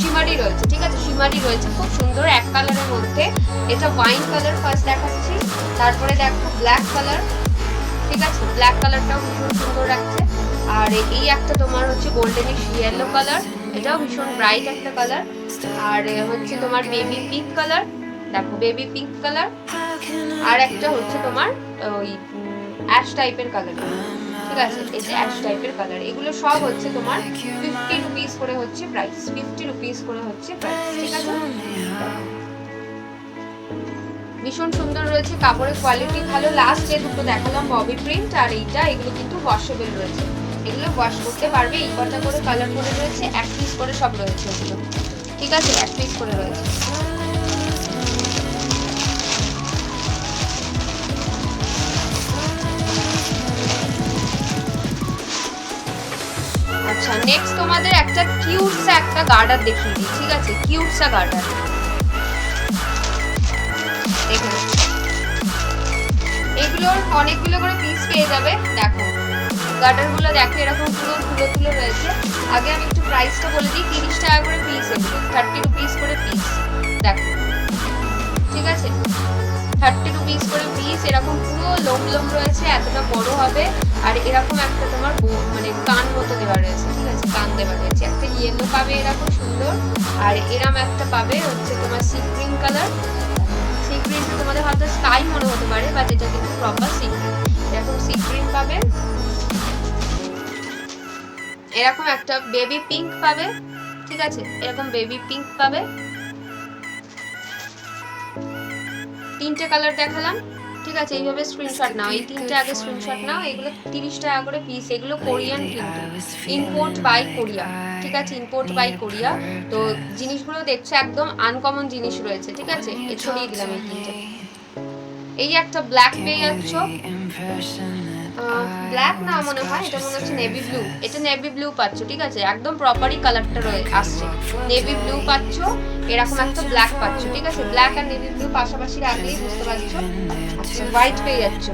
শিমারি রয়েছে, ঠিক আছে, শিমারি রয়েছে, খুব সুন্দর এক কালারের মধ্যে। এটা ওয়াইন কালার ফার্স্ট দেখাচ্ছি, তারপরে দেখো ব্ল্যাক কালার, ঠিক আছে, ব্ল্যাক কালারটাও ভীষণ সুন্দর লাগছে। আর এই একটা তোমার হচ্ছে গোল্ডেনিশ ইয়েলো কালার, এটাও ভীষণ ব্রাইট একটা কালার। আর হচ্ছে তোমার বেবি পিঙ্ক কালার, দেখো বেবি পিঙ্ক কালার। আর একটা হচ্ছে তোমার ওই অ্যাশ টাইপের কালার, ঠিক আছে, এই যে অ্যাশ টাইপের কালার। এগুলো সব হচ্ছে তোমার 50 রুপিস করে হচ্ছে প্রাইস, 50 রুপিস করে হচ্ছে প্রাইস, ঠিক আছে। ভীষণ সুন্দর রয়েছে, কাপড়ের কোয়ালিটি ভালো। লাস্ট যে দুটো দেখালাম ববি প্রিন্ট আর এইটা, এগুলো কিন্তু ওয়াশেবল রয়েছে, এগুলো ওয়াশ করতে পারবে। এই কটা করে কালার করে রয়েছে, এক পিস করে সব রয়েছে এগুলো, ঠিক আছে, এক পিস করে রয়েছে। আচ্ছা, নেক্সট তোমাদের একটা কিউটসা একটা গার্ডার দেখিয়ে দিই, ঠিক আছে, কিউটসা গার্ডার। দেখুন, এগুলোর অনেকগুলো করে পিস পেয়ে যাবে। দেখো গার্ডারগুলো দেখো এরকম পুরো তুলো তুলো রয়েছে। আগে আমি একটু প্রাইসটা বলে দিই, 30 টাকা করে পিস, এগুলো 30 রুপিস করে পিস। দেখো, ঠিক আছে, 30 রুপিস করে পিস। এরকম পুরো লোম লোম রয়েছে, এতটা বড় হবে। আর এরকম একটা তোমার মানে কান মতো দেওয়া রয়েছে, ঠিক আছে, কান দেওয়া রয়েছে। একটা ইয়েলো পাবে এরকম সুন্দর, আর এরম একটা পাবে হচ্ছে তোমার সি গ্রিন কালার। সি গ্রিনটা তোমাদের হয়তো স্কাই মনে হতে পারে, বাট এটা কিন্তু প্রপার সি গ্রিন। এরকম সি গ্রিন পাবে। এরকম একটা বেবি পিঙ্ক পাবে, ঠিক আছে, এরকম বেবি পিঙ্ক পাবে। তিনটে কালার দেখালাম, ঠিক আছে। এইভাবে স্ক্রিনশট নাও, এই তিনটে আগে স্ক্রিনশট নাও। এগুলো 30 টাকা করে পিস, এগুলো কোরিয়ান কিন্তু, ইম্পোর্ট বাই কোরিয়া, ঠিক আছে, ইম্পোর্ট বাই কোরিয়া। তো জিনিসগুলো দেখছো একদম আনকমন জিনিস রয়েছে, ঠিক আছে। ছড়িয়ে দিলাম এই তিনটে। এই একটা ব্ল্যাক পেয়ে যাচ্ছ, ব্ল্যাক না মনে হয়, এটা মনে হচ্ছে নেভি ব্লু। এটা নেভি ব্লু পাচ্ছ, ঠিক আছে, একদম প্রপারই কালারটা আসছে, নেভি ব্লু পাচ্ছ। এরকম একটা ব্ল্যাক পাচ্ছ, ঠিক আছে, ব্ল্যাক আর নেভি ব্লু পাশাপাশি রাখলেই বুঝতে পারছো। আচ্ছা, হোয়াইট পেয়ে যাচ্ছ,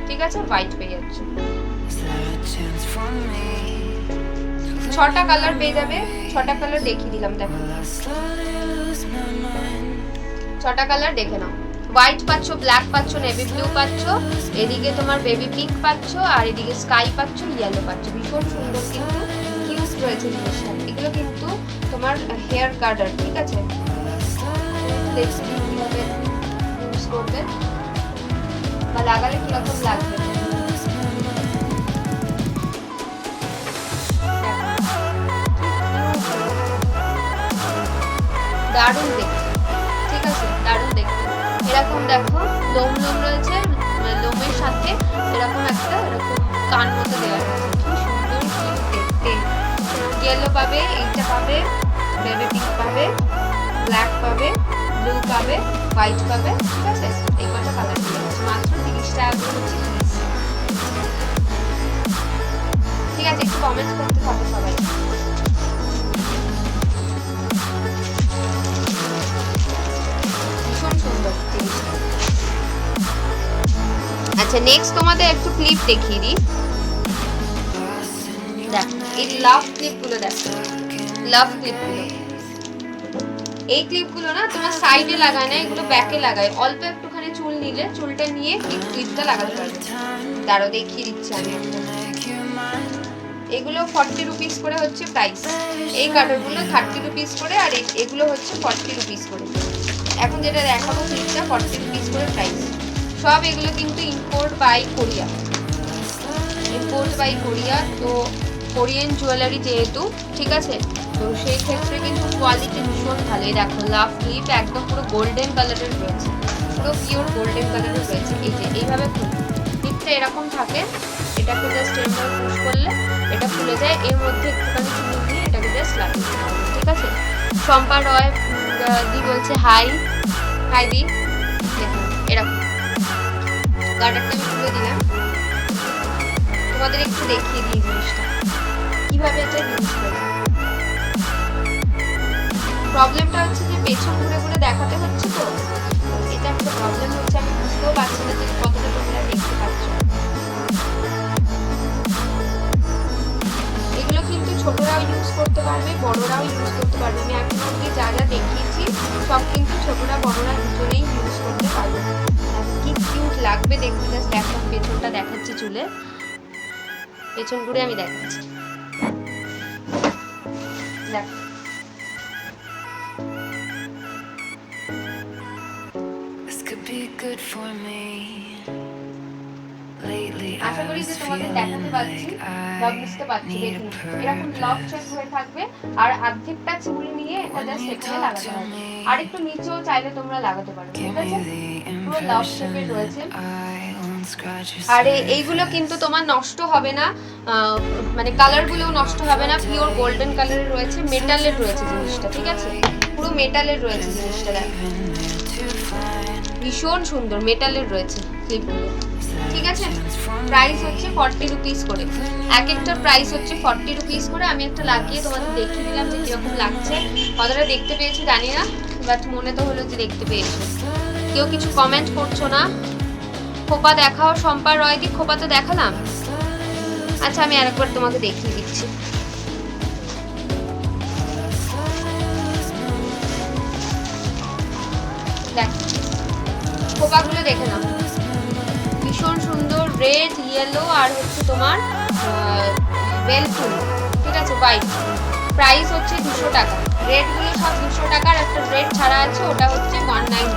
ঠিক আছে, হোয়াইট পেয়ে যাচ্ছ। 6টা কালার পেয়ে যাবে, 6টা কালার দেখিয়ে দিলাম। দেখো 6টা কালার দেখে নাও। হোয়াইট পাচ্ছ, ব্ল্যাক পাচ্ছ, নেভি ব্লু পাচ্ছ, এদিকে তোমার বেবি পিঙ্ক পাচ্ছ, আর এদিকে স্কাই পাচ্ছ, ইয়েলো পাচ্ছ। ভীষণ সুন্দর কিন্তু কিউট রয়েছে জিনিসটা। এগুলো কিন্তু তোমার হেয়ার গার্ডার, ঠিক আছে, দেখছি কিভাবে ইউজ করবে বা লাগালে কিরকম লাগবে। দারুণ দেখতে, ঠিক আছে, দারুণ দেখতে। এরকম দেখো লোম লোম রয়েছে, লোমের সাথে এরকম একটা এরকম কান মতো দেওয়া রয়েছে, কি সুন্দর দেখতে। ইয়েলো পাবে, এইটা পাবে, বেবি পিঙ্ক পাবে, ব্ল্যাক পাবে, ব্লু পাবে, হোয়াইট পাবে, ঠিক আছে। এই কটা কালার দিয়ে আছে, মাত্র 30 টাকা করে হচ্ছে পিস, ঠিক আছে। একটু কমেন্ট করতে থাকো সবাই। ভীষণ সুন্দর জিনিসটা। আচ্ছা, নেক্সট তোমাদের একটু ক্লিপ দেখিয়ে দিই। দেখো এই লাভ ক্লিপগুলো, দেখো লাভ ক্লিপগুলো। এই ক্লিপগুলো না তোমার সাইডে লাগায় না, এগুলো ব্যাকে লাগায়। অল্প একটুখানি চুল নিলে চুলটা নিয়ে ক্লিপটা লাগাতে পারবে। দাঁড়াও দেখিয়ে দিচ্ছি আমি। এগুলো 40 রুপিস করে হচ্ছে প্রাইস। এই কাটারগুলো 30 রুপিস করে, আর এগুলো হচ্ছে 40 রুপিস করে। এখন যেটা দেখাবো ক্লিপটা 40 রুপিস করে প্রাইস। সব এগুলো কিন্তু import by Korea, import by Korea. তো কোরিয়ান জুয়েলারি যেহেতু, ঠিক আছে, তো সেই ক্ষেত্রে কিন্তু কোয়ালিটি ভীষণ ভালো। এই দেখো লাভ ক্লিপ একদম পুরো গোল্ডেন কালারের রয়েছে, পুরো পিওর গোল্ডেন কালারের রয়েছে। এই যে এইভাবে ক্লিপটা এরকম থাকে, এটাকে জাস্ট এরকম পুশ করলে এটা খুলে যায়। এর মধ্যে একটুখানি চুনি দিয়ে এটাকে জাস্ট লাগিয়ে দিতে হবে, ঠিক আছে। শম্পা রয় দি বলছে হাই হাই দি, দেখুন এরকম গার্ডারটা আমি খুলে দিলাম, তোমাদের একটু দেখিয়ে দিই জিনিসটা কিভাবে এটা ইউজ করে। প্রবলেমটা হচ্ছে যে পেছন ঘুরে ঘুরে দেখাতে হচ্ছে, তো এটা একটা প্রবলেম হচ্ছে। আমি বুঝতেও পারছি না যে কতটা তোমরা দেখতে পাচ্ছ। এগুলো কিন্তু ছোটরাও ইউজ করতে পারবে, বড়রাও ইউজ করতে পারবে। আমি এখন অবধি যা যা দেখিয়েছি সব কিন্তু ছোটরা বড়রা দুজনেই ইউজ করতে পারবে। কি কিউট লাগবে দেখতে, জাস্ট এখন পেছনটা দেখাচ্ছি, চুলে পেছন ঘুরে আমি দেখাচ্ছি। দেখ আশা করি যে তোমাদের দেখাতে পারছি বা বুঝতে পারছি। দেখুন এরকম লক চেক হয়ে থাকবে আর অর্ধেকটা চুল নিয়ে এটা জাস্ট এখানে লাগাতে হবে, আর একটু নিচেও চাইলে তোমরা লাগাতে পারো, ঠিক আছে। পুরো লক শেপের রয়েছে। আর এইগুলো কিন্তু তোমার নষ্ট হবে না, মানে কালারগুলোও নষ্ট হবে না, পিওর গোল্ডেন কালারের রয়েছে, মেটালের রয়েছে জিনিসটা, ঠিক আছে, পুরো মেটালের রয়েছে জিনিসটা। দেখো ভীষণ সুন্দর মেটালের রয়েছে ক্লিপগুলো, ঠিক আছে। প্রাইস হচ্ছে 40 রুপিস করে, এক একটা প্রাইস হচ্ছে 40 রুপিস করে। আমি একটা লাগিয়ে তোমাদের দেখিয়ে দিলাম যে কিরকম লাগছে। কতটা দেখতে পেয়েছি জানি না, বাট মনে তো হলো যে দেখতে পেয়েছি। কেউ কিছু কমেন্ট করছো না। খোপা দেখাও শম্পা রয়দি, খোপা তো দেখালাম। আচ্ছা আমি আরেকবার তোমাকে দেখিয়ে দিচ্ছি। দেখ খোপাগুলো দেখে নাও, ভীষণ সুন্দর, রেড ইয়েলো আর হচ্ছে তোমার বেল ফুল, ঠিক আছে, হোয়াইট। প্রাইস হচ্ছে 200 টাকা। রেডগুলো সব 200 টাকার, একটা রেড ছাড়া আছে ওটা হচ্ছে 190।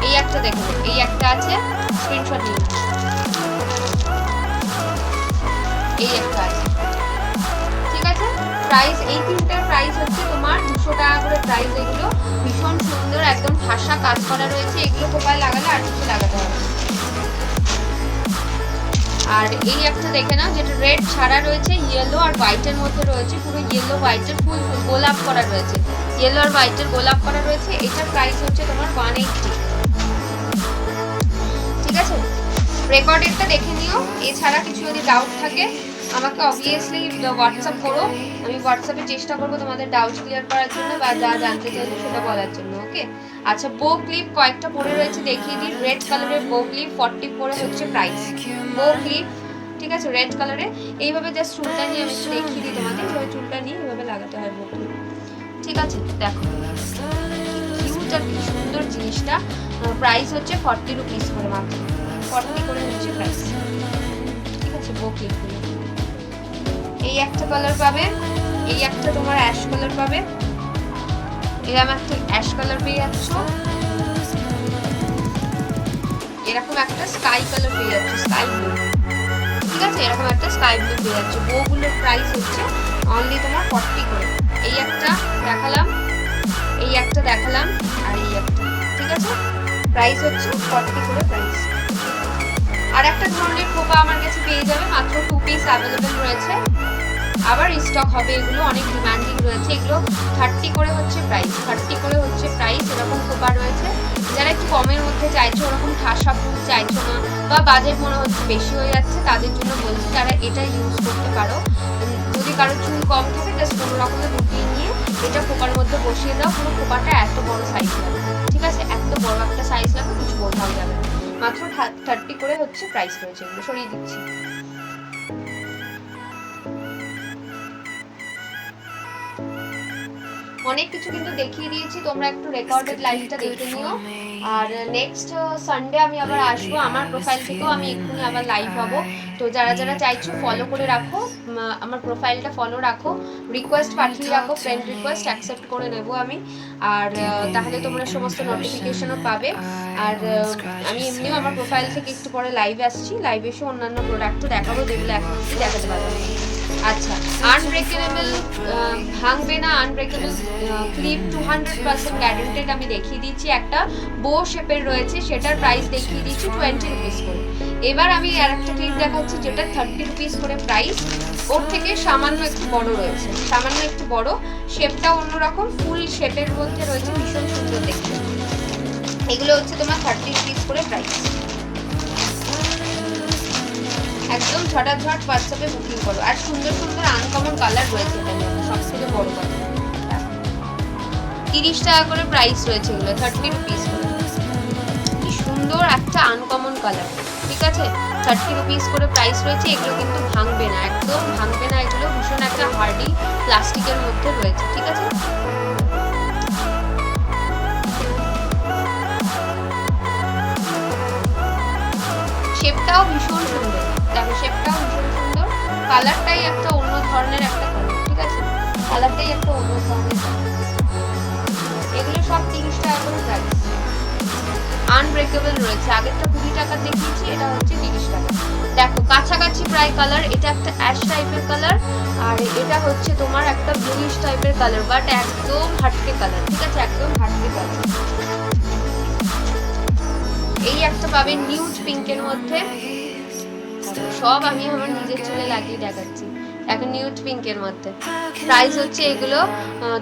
এই একটা দেখো, এই একটা আছে, স্ক্রিনশট নিন, এই একটা আছে, ঠিক আছে। প্রাইস এই তিনটার প্রাইস হচ্ছে তোমার 200 টাকা করে প্রাইস। এগুলো ভীষণ সুন্দর, একদম ঠাসা কাজ করা রয়েছে। এগুলো কোপায় লাগালে আর কিছু লাগাতে হবে। আর এই একটা দেখে নাও যেটা রেড ছাড়া রয়েছে, ইয়েলো আর হোয়াইটের মধ্যে রয়েছে, পুরো ইয়েলো হোয়াইটের ফুল গোলাপ করা রয়েছে, ইয়েলো আর হোয়াইটের গোলাপ করা রয়েছে। এটার প্রাইস হচ্ছে তোমার 180, ঠিক আছে। রেকর্ডেরটা দেখে নিও। এছাড়া কিছু যদি ডাউট থাকে আমাকে অবভিয়াসলি হোয়াটসঅ্যাপ করো, আমি হোয়াটসঅ্যাপে চেষ্টা করবো তোমাদের ডাউট ক্লিয়ার করার জন্য বা যা জানতে চাইছো সেটা বলার জন্য, ওকে। আচ্ছা বো ক্লিপ কয়েকটা পরে রয়েছে দেখিয়ে দিই। রেড কালারের বো ক্লিপ 40 করে হচ্ছে প্রাইস, বো ক্লিপ, ঠিক আছে, রেড কালারে। এইভাবে জাস্ট চুলটা নিয়ে আমি দেখিয়ে দিই তোমাদের, এইভাবে চুলটা নিয়ে এইভাবে লাগাতে হয় বো ক্লিপ, ঠিক আছে। দেখো কিউট আর কি সুন্দর জিনিসটা। প্রাইস হচ্ছে 40 রুপিস করে, মাত্র 40 করে হচ্ছে প্রাইস, ঠিক আছে। বো ক্লিপগুলো এই একটা কালার পাবে, এই একটা তোমার অ্যাশ কালার পাবে, এরকম একটা অ্যাশ কালার পেয়ে যাচ্ছ, এরকম একটা স্কাই কালার পেয়ে যাচ্ছ, স্কাই ব্লু, ঠিক আছে, এরকম একটা স্কাই ব্লু পেয়ে যাচ্ছ। বউগুলোর প্রাইস হচ্ছে অনলি তোমার 40 করে। এই একটা দেখালাম, এই একটা দেখালাম, আর এই একটা, ঠিক আছে। প্রাইস হচ্ছে 40 করে প্রাইস। আর একটা ধরনের খোপা আমার কাছে পেয়ে যাবে, মাত্র 2 পিস অ্যাভেলেবেল রয়েছে, আবার স্টক হবে, এগুলো অনেক ডিমান্ডিং রয়েছে। এগুলো 30 করে হচ্ছে প্রাইস, 30 করে হচ্ছে প্রাইস। এরকম খোপা রয়েছে, যারা একটু কমের মধ্যে চাইছো, ওরকম ঠাসা ফুল চাইছো না বা বাজেট মনে হচ্ছে বেশি হয়ে যাচ্ছে, তাদের জন্য বলছি তারা এটা ইউজ করতে পারো। যদি কারো চুল কম থাকে জাস্ট কোনো রকমের লুকিয়ে নিয়ে এটা খোপার মধ্যে বসিয়ে দাও, পুরো খোপাটা এত বড় সাইজ লাগবে, ঠিক আছে, এত বড় একটা সাইজ লাগবে, কিছু বোঝাও যাবে না। মাত্র 30 করে হচ্ছে প্রাইস রয়েছে। এগুলো সরিয়ে দিচ্ছি। অনেক কিছু কিন্তু দেখিয়ে দিয়েছি, তোমরা একটু রেকর্ডেড লাইভটা দেখে নিও। আর নেক্সট সানডে আমি আবার আসবো, আমার প্রোফাইল থেকেও আমি এক্ষুনি আবার লাইভ হবো। তো যারা যারা চাইছো ফলো করে রাখো, আমার প্রোফাইলটা ফলো রাখো, রিকোয়েস্ট পাঠিয়ে রাখো, ফ্রেন্ড রিকোয়েস্ট অ্যাকসেপ্ট করে নেব আমি। আর তাহলে তোমরা সমস্ত নোটিফিকেশনও পাবে। আর আমি এমনিও আমার প্রোফাইল থেকে একটু পরে লাইভ আসছি, লাইভ এসে অন্যান্য প্রোডাক্টও দেখাবো যেগুলো এখন দেখাতে পারবো। আচ্ছা, আনব্রেকেবল ভাঙবে না, আনব্রেকেবল ক্লিপ 200% গ্যারান্টেড আমি দেখিয়ে দিচ্ছি। একটা বো শেপের রয়েছে, সেটার প্রাইস দেখিয়ে দিচ্ছি 20 রুপিস করে। এবার আমি আর একটা ক্লিপ দেখাচ্ছি যেটা 30 রুপিস করে প্রাইস। ওর থেকে সামান্য একটু বড় রয়েছে, সামান্য একটু বড়, শেপটা অন্যরকম, ফুল শেপের মধ্যে রয়েছে, ভীষণ সুন্দর দেখতে। এগুলো হচ্ছে তোমার 30 রুপিস করে প্রাইস। একদম ঝটাঝট হোয়াটসঅ্যাপে বুকিং করো। আর সুন্দর সুন্দর আনকমন কালার রয়েছে এখানে, সবথেকে বড় কথা 30 টাকা করে প্রাইস রয়েছে এগুলো, 30 রুপিস করে। কি সুন্দর একটা আনকমন কালার, ঠিক আছে, 30 রুপিস করে প্রাইস রয়েছে। এগুলো কিন্তু ভাঙবে না, একদম ভাঙবে না, এগুলো ভীষণ একটা হার্ডি প্লাস্টিকের মধ্যে রয়েছে, ঠিক আছে। শেপটাও ভীষণ সুন্দর, দেখো শেপটাও ভীষণ সুন্দর, কালারটাই একটা অন্য ধরনের একটা কালার, ঠিক আছে, কালারটাই একটা অন্য ধরনের। এগুলো সব 30 টাকা করে প্রাইস। আনব্রেকেবল রয়েছে, আগেরটা 20 টাকা দেখিয়েছি, এটা হচ্ছে 30 টাকা। দেখো কাছাকাছি প্রায় কালার, এটা একটা অ্যাশ টাইপের কালার, আর এটা হচ্ছে তোমার একটা ব্লুইশ টাইপের কালার, বাট একদম হাটকে কালার, ঠিক আছে, একদম হাটকে কালার। এই একটা পাবে নিউড পিঙ্কের মধ্যে, সব আমি আমার নিজের চুলে লাগিয়ে দেখাচ্ছি। এখন নিউড পিঙ্কের মধ্যে প্রাইস হচ্ছে এগুলো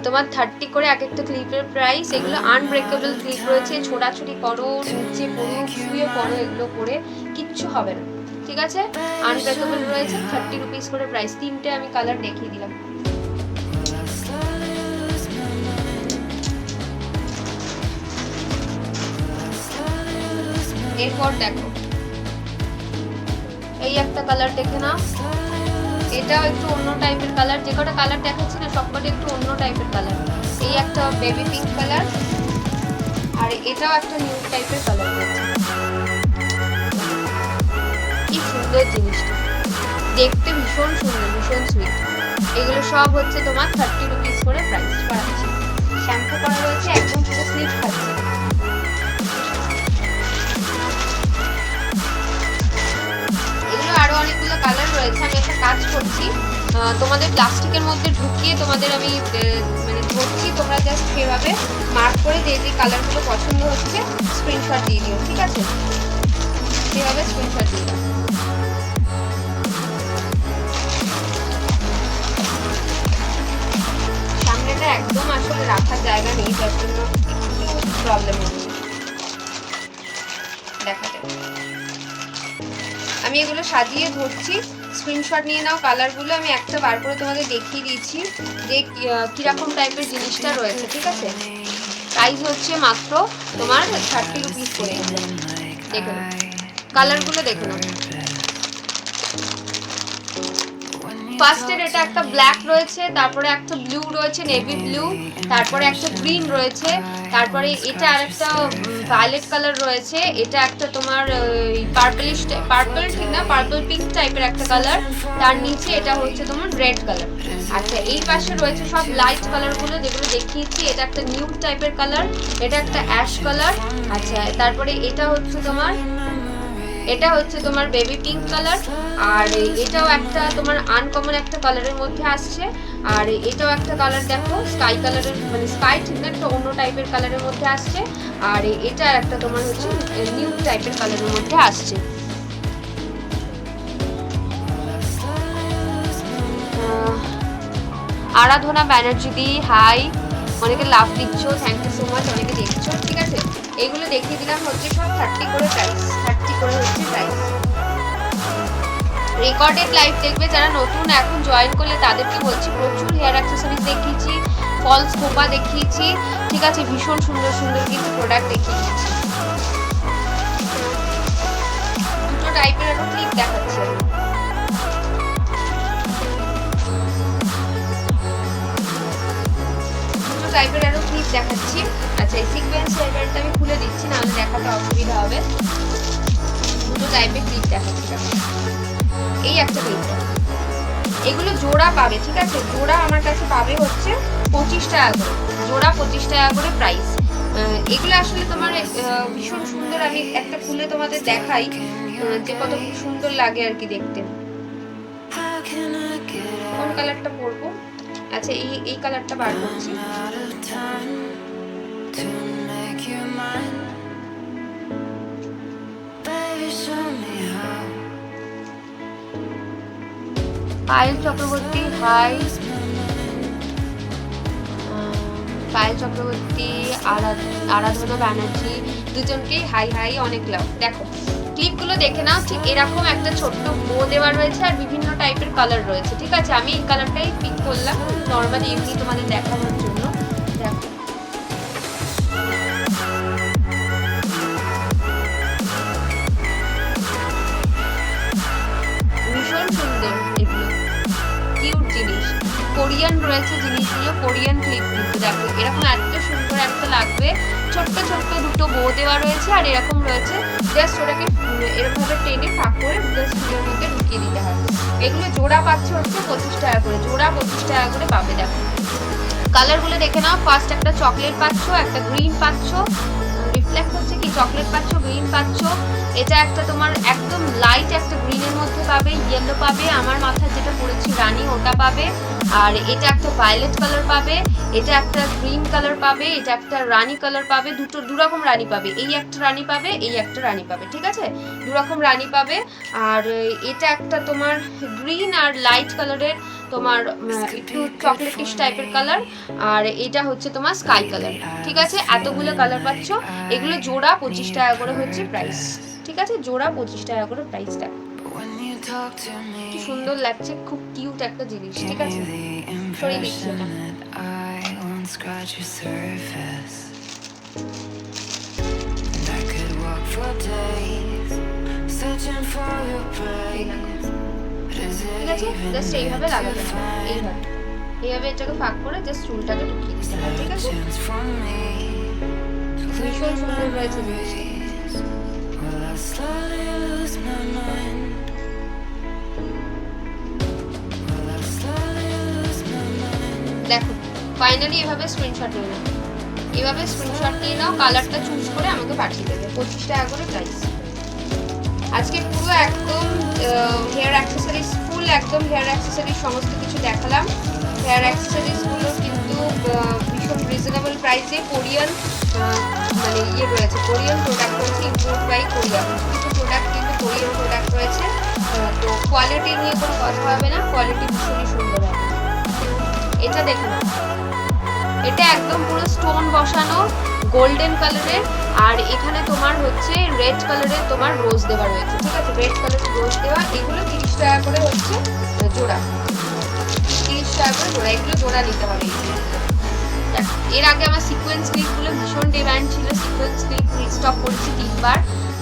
তোমার 30 করে এক একটা ক্লিপের প্রাইস। এগুলো আনব্রেকেবল ক্লিপ রয়েছে, ছোড়াছুড়ি করো, নিচে পড়ো, শুয়ে পড়ো, এগুলো করে কিচ্ছু হবে না, ঠিক আছে। আনব্রেকেবল রয়েছে, 30 রুপিস করে প্রাইস। তিনটে আমি কালার দেখিয়ে দিলাম। এরপর দেখো এই একটা কালার দেখে নাও, এটাও একটু অন্য টাইপের কালার, যে কটা কালার দেখাচ্ছি না সবকটা একটু অন্য টাইপের কালার। এই একটা বেবি পিঙ্ক কালার, আর এটাও একটা নিউ টাইপের কালার রয়েছে। কি সুন্দর জিনিসটা, দেখতে ভীষণ সুন্দর, ভীষণ সুইট। এগুলো সব হচ্ছে তোমার 30 রুপিস করে প্রাইস করাচ্ছি। শ্যাম্পু করা রয়েছে, একদম পুরো স্লিপ খাচ্ছে। আরো অনেকগুলো কালার রয়েছে, আমি একটা কাজ করছি, তোমাদের প্লাস্টিকের মধ্যে ঢুকিয়ে তোমাদের আমি মানে ধরছি, তোমরা জাস্ট সেভাবে মার্ক করে যে যে কালারগুলো পছন্দ হচ্ছে স্ক্রিনশট দিয়ে দিও, ঠিক আছে, সেভাবে স্ক্রিনশট দিয়ে দিও। সামনেটা একদম আসলে রাখার জায়গা নেই, তার জন্য একটু প্রবলেম হচ্ছে, দেখা যাবে। আমি এগুলো সাজিয়ে ধরছি, স্ক্রিনশট নিয়ে নাও কালারগুলো। আমি একটা বার করে তোমাদের দেখিয়ে দিচ্ছি যে কিরকম টাইপের জিনিসটা রয়েছে, ঠিক আছে। প্রাইস হচ্ছে মাত্র তোমার 30 রুপিস করে। দেখে নাও কালারগুলো, দেখে নাও। ফার্স্টের এটা একটা ব্ল্যাক রয়েছে, তারপরে একটা ব্লু রয়েছে, নেভি ব্লু, তারপরে একটা গ্রিন রয়েছে, তারপরে এটা আরেকটা ভায়োলেট কালার রয়েছে, এটা একটা তোমার পার্পলিশ, পার্পল ঠিক না, পার্পল পিঙ্ক টাইপের একটা কালার, তার নিচে এটা হচ্ছে তোমার রেড কালার। আচ্ছা, এই পাশে রয়েছে সব লাইট কালারগুলো যেগুলো দেখিয়েছি। এটা একটা নিউড টাইপের কালার, এটা একটা অ্যাশ কালার। আচ্ছা, তারপরে এটা হচ্ছে তোমার বেবি পিঙ্ক কালার, আর এটাও একটা তোমার আনকমন একটা কালারের মধ্যে আসছে, আর এটাও একটা কালার দেখো স্কাই কালারের, মানে স্কাই ঠিক না, একটা অন্য টাইপের কালারের মধ্যে আসছে, আর এটা একটা তোমার হচ্ছে নিউ টাইপের কালারের মধ্যে আসছে। আরাধনা ব্যানার্জি দি হাই, অনেকে লাভ দিচ্ছ, থ্যাংক ইউ সো মাচ, অনেকে দেখছো, ঠিক আছে। এগুলো দেখিয়ে দিলাম হচ্ছে সব 30 করে প্রাইস, 30 করে হচ্ছে প্রাইস। রেকর্ডেড লাইভ দেখবে যারা নতুন এখন জয়েন করলে তাদেরকে বলছি, প্রচুর হেয়ার অ্যাক্সেসরিজ দেখিয়েছি, ফলস খোপা দেখিয়েছি, ঠিক আছে, ভীষণ সুন্দর সুন্দর কিন্তু প্রোডাক্ট দেখিয়ে দিচ্ছি। দুটো টাইপের একটা ক্লিপ দেখাচ্ছি, টাইপের আরো ক্লিপ দেখাচ্ছি। আচ্ছা, এই সিকোয়েন্স হেয়ারব্যান্ডটা আমি খুলে দিচ্ছি, নাহলে দেখাতে অসুবিধা হবে। দুটো টাইপের ক্লিপ দেখাচ্ছি। এই একটা ক্লিপ, এগুলো জোড়া পাবে, ঠিক আছে, জোড়া আমার কাছে পাবে হচ্ছে 25 টাকা করে, জোড়া 25 টাকা করে প্রাইস। এগুলো আসলে তোমার ভীষণ সুন্দর, আমি একটা খুলে তোমাদের দেখাই যে কত সুন্দর লাগে আর কি দেখতে। কোন কালারটা পরবো? আচ্ছা এই কালারটা বার করছি। পায়েল চক্রবর্তী হাই, পায়েল চক্রবর্তী, আরাধনা ব্যানার্জি, দুজনকেই হাই হাই, অনেক লাভ। দেখো ক্লিপগুলো দেখে নাও, ঠিক এরকম একটা ছোট্ট বো দেওয়া রয়েছে আর বিভিন্ন টাইপের কালার রয়েছে। ঠিক আছে, আমি এই কালারটাই পিক করলাম নর্মালি এমনি তোমাদের দেখানোর জন্য। দেখো ভীষণ সুন্দর, এগুলো কিউট জিনিস, কোরিয়ান রয়েছে জিনিসগুলো, কোরিয়ান ক্লিপ কিন্তু দেখো এরকম এত সুন্দর একটা লাগবে। ছোট্ট ছোট্ট দুটো বো দেওয়া রয়েছে আর এরকম রয়েছে, জাস্ট ওটাকে এরকমভাবে টেনে ফাঁক করে জাস্ট ফুলের মধ্যে ঢুকিয়ে দিতে হবে। এগুলো জোড়া পাচ্ছে হচ্ছে 25 টাকা করে, জোড়া 25 টাকা করে পাবে। দেখো কালারগুলো দেখে নাও, ফার্স্ট একটা চকলেট পাচ্ছ, একটা গ্রিন পাচ্ছ, রিফ্লেক্ট হচ্ছে কি চকলেট পাচ্ছ, গ্রিন পাচ্ছ, এটা একটা তোমার একদম লাইট একটা গ্রিনের মধ্যে পাবে, ইয়েলো পাবে, আমার মাথায় যেটা পড়েছি রানী ওটা পাবে, আর এটা একটা ভায়োলেট কালার পাবে, এটা একটা গ্রিন কালার পাবে, এটা একটা রানী কালার পাবে, দুরকম রানী পাবে, এই একটা রানী পাবে, এই একটা রানী পাবে। ঠিক আছে, দুরকম রানী পাবে। আর এটা একটা তোমার গ্রিন আর লাইট কালারের, তোমার একটু চকলেটিশ টাইপের কালার, আর এটা হচ্ছে তোমার স্কাই কালার। ঠিক আছে, এতগুলো কালার পাচ্ছ, এগুলো জোড়া 25 টাকা করে হচ্ছে প্রাইস। ঠিক আছে, জোড়া 25 টাকা করে প্রাইসটা। কি সুন্দর লাগছে, খুব কিউট একটা জিনিস। ঠিক আছে, সরিয়ে দিচ্ছি এটা। ঠিক আছে, জাস্ট এইভাবে লাগাতে হবে, এইভাবে এটাকে ফাঁক করে জাস্ট চুলটাকে ঢুকিয়ে দিতে হবে। ঠিক আছে, ভীষণ সুন্দর রয়েছে জিনিসটা। দেখো ফাইনালি এভাবে স্ক্রিনশট নিয়ে নাও, এভাবে স্ক্রিনশট নিয়ে নাও, কালারটা চুজ করে আমাকে পাঠিয়ে দেবে। 25 টাকা করে প্রাইস। আজকে পুরো একদম হেয়ার অ্যাক্সেসরিজ, ফুল একদম হেয়ার অ্যাক্সেসরিজ সমস্ত কিছু দেখালাম। হেয়ার অ্যাক্সেসরিজগুলো কিন্তু ভীষণ রিজনেবল প্রাইসে, কোরিয়ান মানে ইয়ে রয়েছে, কোরিয়ান প্রোডাক্ট রয়েছে, ইম্পোর্ট বাই কোরিয়া, কিছু প্রোডাক্ট কিন্তু কোরিয়ান প্রোডাক্ট রয়েছে। তো কোয়ালিটি নিয়ে কোনো কথা হবে না, কোয়ালিটি ভীষণই সুন্দর হবে। এটা দেখো না, এটা একদম পুরো স্টোন বসানো গোল্ডেন কালারের, আর এখানে তোমার হচ্ছে রেড কালারের তোমার রোজ দেওয়া রয়েছে। ঠিক আছে, রেড কালারের রোজ দেওয়া, এগুলো 30 টাকা করে হচ্ছে জোড়া, 30 টাকা করে জোড়া, এগুলো জোড়া নিতে হবে। এর আগে আমার সিকোয়েন্স ক্লিপগুলো ভীষণ ডিমান্ড ছিল, সিকোয়েন্স ক্লিপ রিস্টক করেছি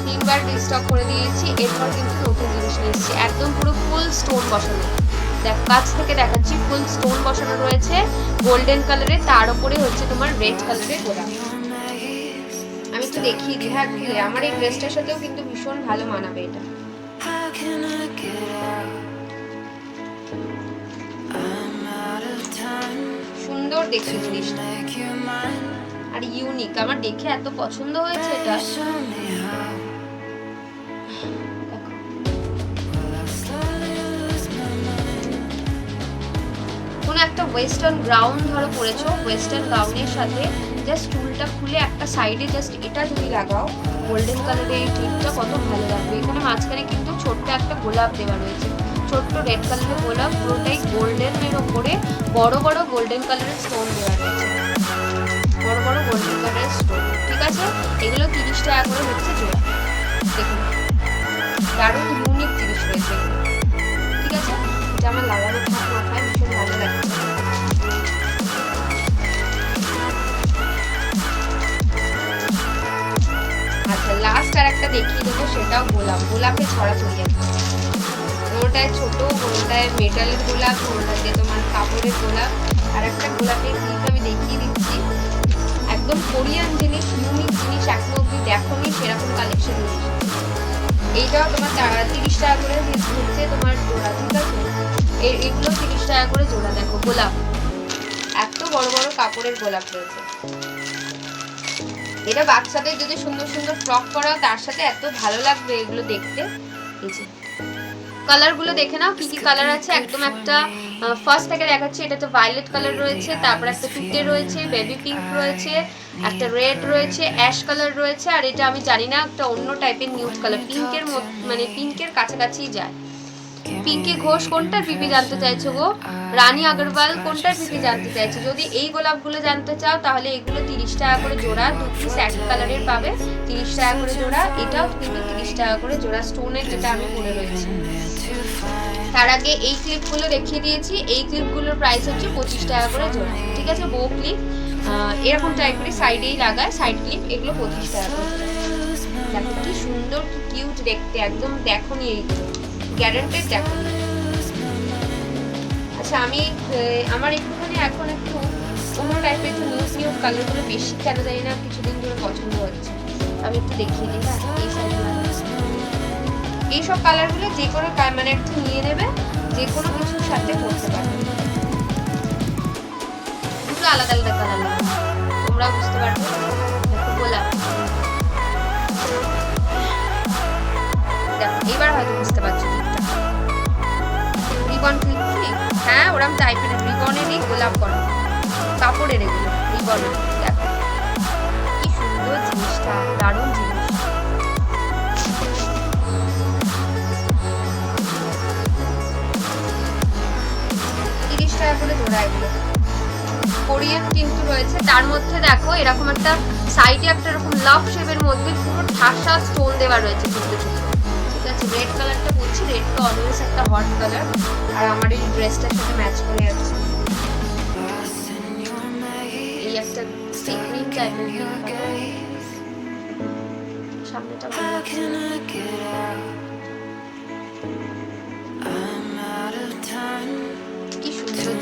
তিনবার রিস্টক করে দিয়েছি। এরপর কিন্তু নতুন জিনিস নিয়ে এসেছি, একদম পুরো ফুল স্টোন বসানো। দেখ কাছ থেকে দেখাচ্ছি, ফুল স্টোন বসানো রয়েছে গোল্ডেন কালারের, তার উপরে হচ্ছে তোমার রেড কালারের গোলাপ। আমি একটু দেখিয়ে দিই। হ্যাঁ, আমার এই ড্রেসটার সাথেও কিন্তু ভীষণ ভালো মানাবে এটা। সুন্দর দেখছি জিনিসটা আর ইউনিক, আমার দেখে এত পছন্দ হয়েছে এটা। কোনো একটা ওয়েস্টার্ন গাউন ধরো পরেছো, ওয়েস্টার্ন গাউনের সাথে জাস্ট চুলটা খুলে একটা সাইডে জাস্ট এটা যদি লাগাও, গোল্ডেন কালারের এই ক্লিপটা কত ভালো লাগবে। এখানে মাঝখানে কিন্তু ছোট্ট একটা গোলাপ দেওয়া রয়েছে, ছোট্ট রেড কালারের গোলাপ, পুরোটাই গোল্ডেনের ওপরে বড় বড় গোল্ডেন কালারের স্টোন দেওয়া রয়েছে, বড় বড় গোল্ডেন কালারের স্টোন। ঠিক আছে, এগুলো 30 টাকা করে হচ্ছে জোড়া। দেখুন দারুণ ইউনিক জিনিস রয়েছে। ঠিক আছে, এটা আমার লাগানো থাক মাথায়, ভীষণ ভালো লাগছে। আচ্ছা লাস্ট আর একটা দেখিয়ে দেবো, সেটাও গোলাপ, গোলাপে ছড়াছড়ি আছে, কোনোটায় ছোট, কোনোটায় মেটালের গোলাপ, কোনোটাতে তোমার কাপড়ের গোলাপ। আর একটা গোলাপের ক্লিপ আমি দেখিয়ে দিচ্ছি, একদম কোরিয়ান জিনিস, ইউনিক জিনিস, এখনো অব্দি দেখোনি সেরকম কালেকশন জিনিস। এইটাও তোমার 30 টাকা করে হচ্ছে তোমার জোড়া। ঠিক আছে, এগুলো 30 টাকা করে জোড়া। দেখো গোলাপ, এত বড় বড় কাপড়ের গোলাপ রয়েছে। এটা বাচ্চাদের যদি সুন্দর সুন্দর ফ্রক করাও তার সাথে এত ভালো লাগবে এগুলো দেখতে। এই যে কালারগুলো দেখে নাও কি কি কালার আছে। একদম একটা ফার্স্ট থেকে দেখাচ্ছি, এটা তো ভায়োলেট কালার রয়েছে, তারপর একটা তুতে রয়েছে, বেবি পিঙ্ক রয়েছে, একটা রেড রয়েছে, অ্যাশ কালার রয়েছে, আর এটা আমি জানি না একটা অন্য টাইপের নিউড কালার, পিঙ্কের মানে পিঙ্কের কাছাকাছি যায়। পিঙ্কি ঘোষ কোনটার পিপি জানতে চাইছো গো? রানী আগরওয়াল কোনটার পিপি জানতে চাইছো? যদি এই গোলাপগুলো জানতে চাও তাহলে এগুলো 30 টাকা করে জোড়া, 2 পিস একই কালারের পাবে, 30 টাকা করে জোড়া। এটাও কিন্তু 30 টাকা করে জোড়া, স্টোনের যেটা আমি পরে রয়েছি। তার আগে এই ক্লিপগুলো দেখিয়ে দিয়েছি, এই ক্লিপগুলোর প্রাইস হচ্ছে 25 টাকা করে জোড়া, ঠিক আছে? বো ক্লিপ এরকম টাইপের সাইডেই লাগায়, সাইড ক্লিপ, এগুলো 25 টাকা করে। দেখো কি সুন্দর, কি কিউট দেখতে, একদম দেখো নি, এইগুলো গ্যারান্টেড দেখো। আচ্ছা আমি আমার একটুখানি এখন একটু অন্য টাইপের একটু নিউড কালারগুলো বেশি কেন জানি না কিছুদিন ধরে পছন্দ হচ্ছে, আমি একটু দেখিয়ে দিই। হ্যাঁ এই সাইডগুলো, এইসব কালারগুলো যে কোনো মানে একটু নিয়ে নেবে, যে কোনো কিছুর সাথে পরতে পারবে। দুটো আলাদা আলাদা কালার লাগবে, তোমরা বুঝতে পারবে। দেখো গোলাপ, দেখো এবার হয়তো বুঝতে পারছো দিকটা। রিবন ক্লিপ, হ্যাঁ ওরকম টাইপের রিবনেরই গোলাপ করা, কাপড়ের এগুলো রিবনের। দেখো কি সুন্দর জিনিসটা, দারুণ জিনিস। করে জোড়া এগুলো কোরিয়ান কিন্তু রয়েছে। তার মধ্যে দেখো এরকম একটা সাইডে একটা এরকম লাভ শেপের মধ্যে পুরো ঠাসা স্টোন দেওয়া রয়েছে ছোট ছোট, ঠিক আছে? রেড কালারটা বলছি, রেড তো অলওয়েজ একটা হট কালার, আর আমার এই ড্রেসটার সাথে ম্যাচ করে যাচ্ছে। এই একটা সি গ্রিন টাইপের সামনেটা ভালো লাগছে।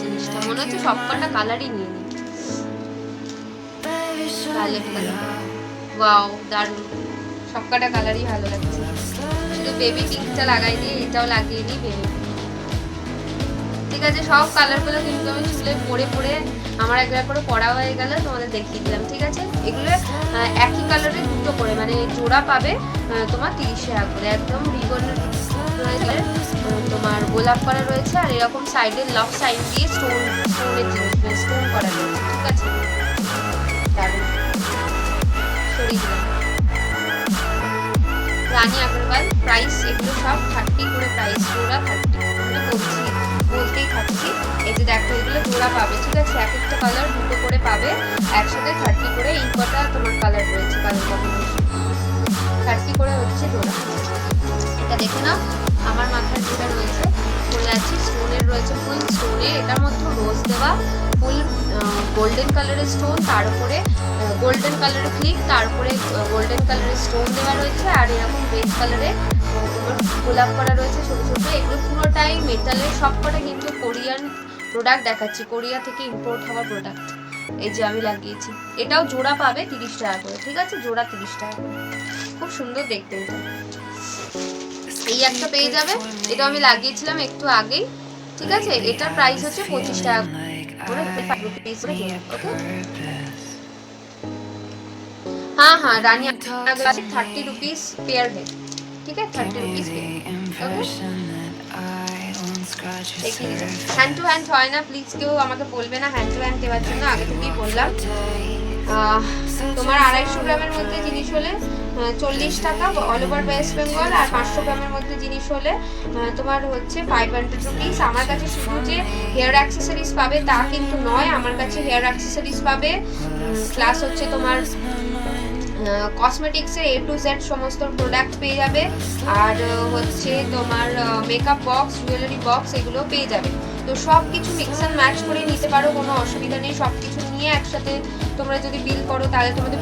জিনিসটা মনে হচ্ছে সবকটা কালারই নিয়ে নিই। ভায়োলেট কালার, ওয়াও দারুণ, সবকটা কালারই ভালো লাগছে। শুধু বেবি পিঙ্কটা লাগাই দিয়ে এটাও লাগিয়ে নিই বেবি, ঠিক আছে? সব কালারগুলো কিন্তু আমি চুলে পরে পরে আমার একবার করে পরা হয়ে গেল, তোমাদের দেখিয়ে দিলাম, ঠিক আছে? এগুলো একই কালারের দুটো করে মানে জোড়া পাবে তোমার 30 টাকা করে। একদম রিবনের রয়েছে, তোমার গোলাপ করা রয়েছে, আর এরকম সাইডে লক সাইড দিয়ে স্টোনের জিনিস স্টোন করা রয়েছে, ঠিক আছে? দারুণ, সরিয়ে দিলাম। রানী আগরওয়াল প্রাইস এগুলো সব 30 করে প্রাইস, জোড়া 30, আমি বলতেই থাকছি। এই যে দেখো এগুলো জোড়া পাবে, ঠিক আছে? এক একটা কালার দুটো করে পাবে, একসাথে 30 করে। এই কটা তোমার কালার রয়েছে, কালার কম্বিনেশন 30 করে হচ্ছে জোড়া। এটা দেখে নাও, আমার মাথার যেটা রয়েছে পরে আছে স্টোনের রয়েছে, ফুল স্টোনের, এটার মধ্যে রোজ দেওয়া, ফুল গোল্ডেন কালারের স্টোন, তার উপরে গোল্ডেন কালারের ক্লিপ, তারপরে গোল্ডেন কালারের স্টোন দেওয়া রয়েছে, আর এরকম রেড কালারে তোমার গোলাপ করা রয়েছে ছোট ছোট। এগুলো পুরোটাই মেটালের, সবকটা কিন্তু কোরিয়ান প্রোডাক্ট দেখাচ্ছি, কোরিয়া থেকে ইম্পোর্ট হওয়া প্রোডাক্ট। এই যে আমি লাগিয়েছি, এটাও জোড়া পাবে 30 টাকা করে, ঠিক আছে? জোড়া 30 টাকা করে, খুব সুন্দর দেখতে এটা। এই একটা পেয়ে যাবে, এটা আমি লাগিয়েছিলাম একটু আগেই, ঠিক আছে? এটার প্রাইস হচ্ছে 25 টাকা করে, 5 রুপিস করে জোড়া, ওকে? হ্যাঁ হ্যাঁ রানী আগরওয়াল 30 রুপিস পেয়ার है, ঠিক আছে? 30 rupees pair, okay? Hand to hand হয় না, প্লিজ কেউ আমাকে বলবে না হ্যান্ড টু হ্যান্ড দেওয়ার জন্য, আগে থেকেই বললাম। তোমার 250 গ্রামের মধ্যে জিনিস হলে 40 টাকা অল ওভার ওয়েস্ট বেঙ্গল, আর 500 গ্রামের মধ্যে জিনিস হলে তোমার হচ্ছে 500 রুপিস। আমার কাছে শুধু যে হেয়ার অ্যাক্সেসরিজ পাবে তা কিন্তু নয়, আমার কাছে হেয়ার অ্যাক্সেসরিজ পাবে, প্লাস হচ্ছে তোমার কসমেটিক্সের A to Z সমস্ত প্রোডাক্ট পেয়ে যাবে, আর হচ্ছে তোমার মেকআপ বক্স, জুয়েলারি বক্স এগুলো পেয়ে যাবে। তো সব কিছু মিক্স অ্যান্ড ম্যাচ করে নিতে পারো, কোনো অসুবিধা নেই। সব কিছু নিয়ে একসাথে তোমরা যদি বিল করো তাহলে তোমাদের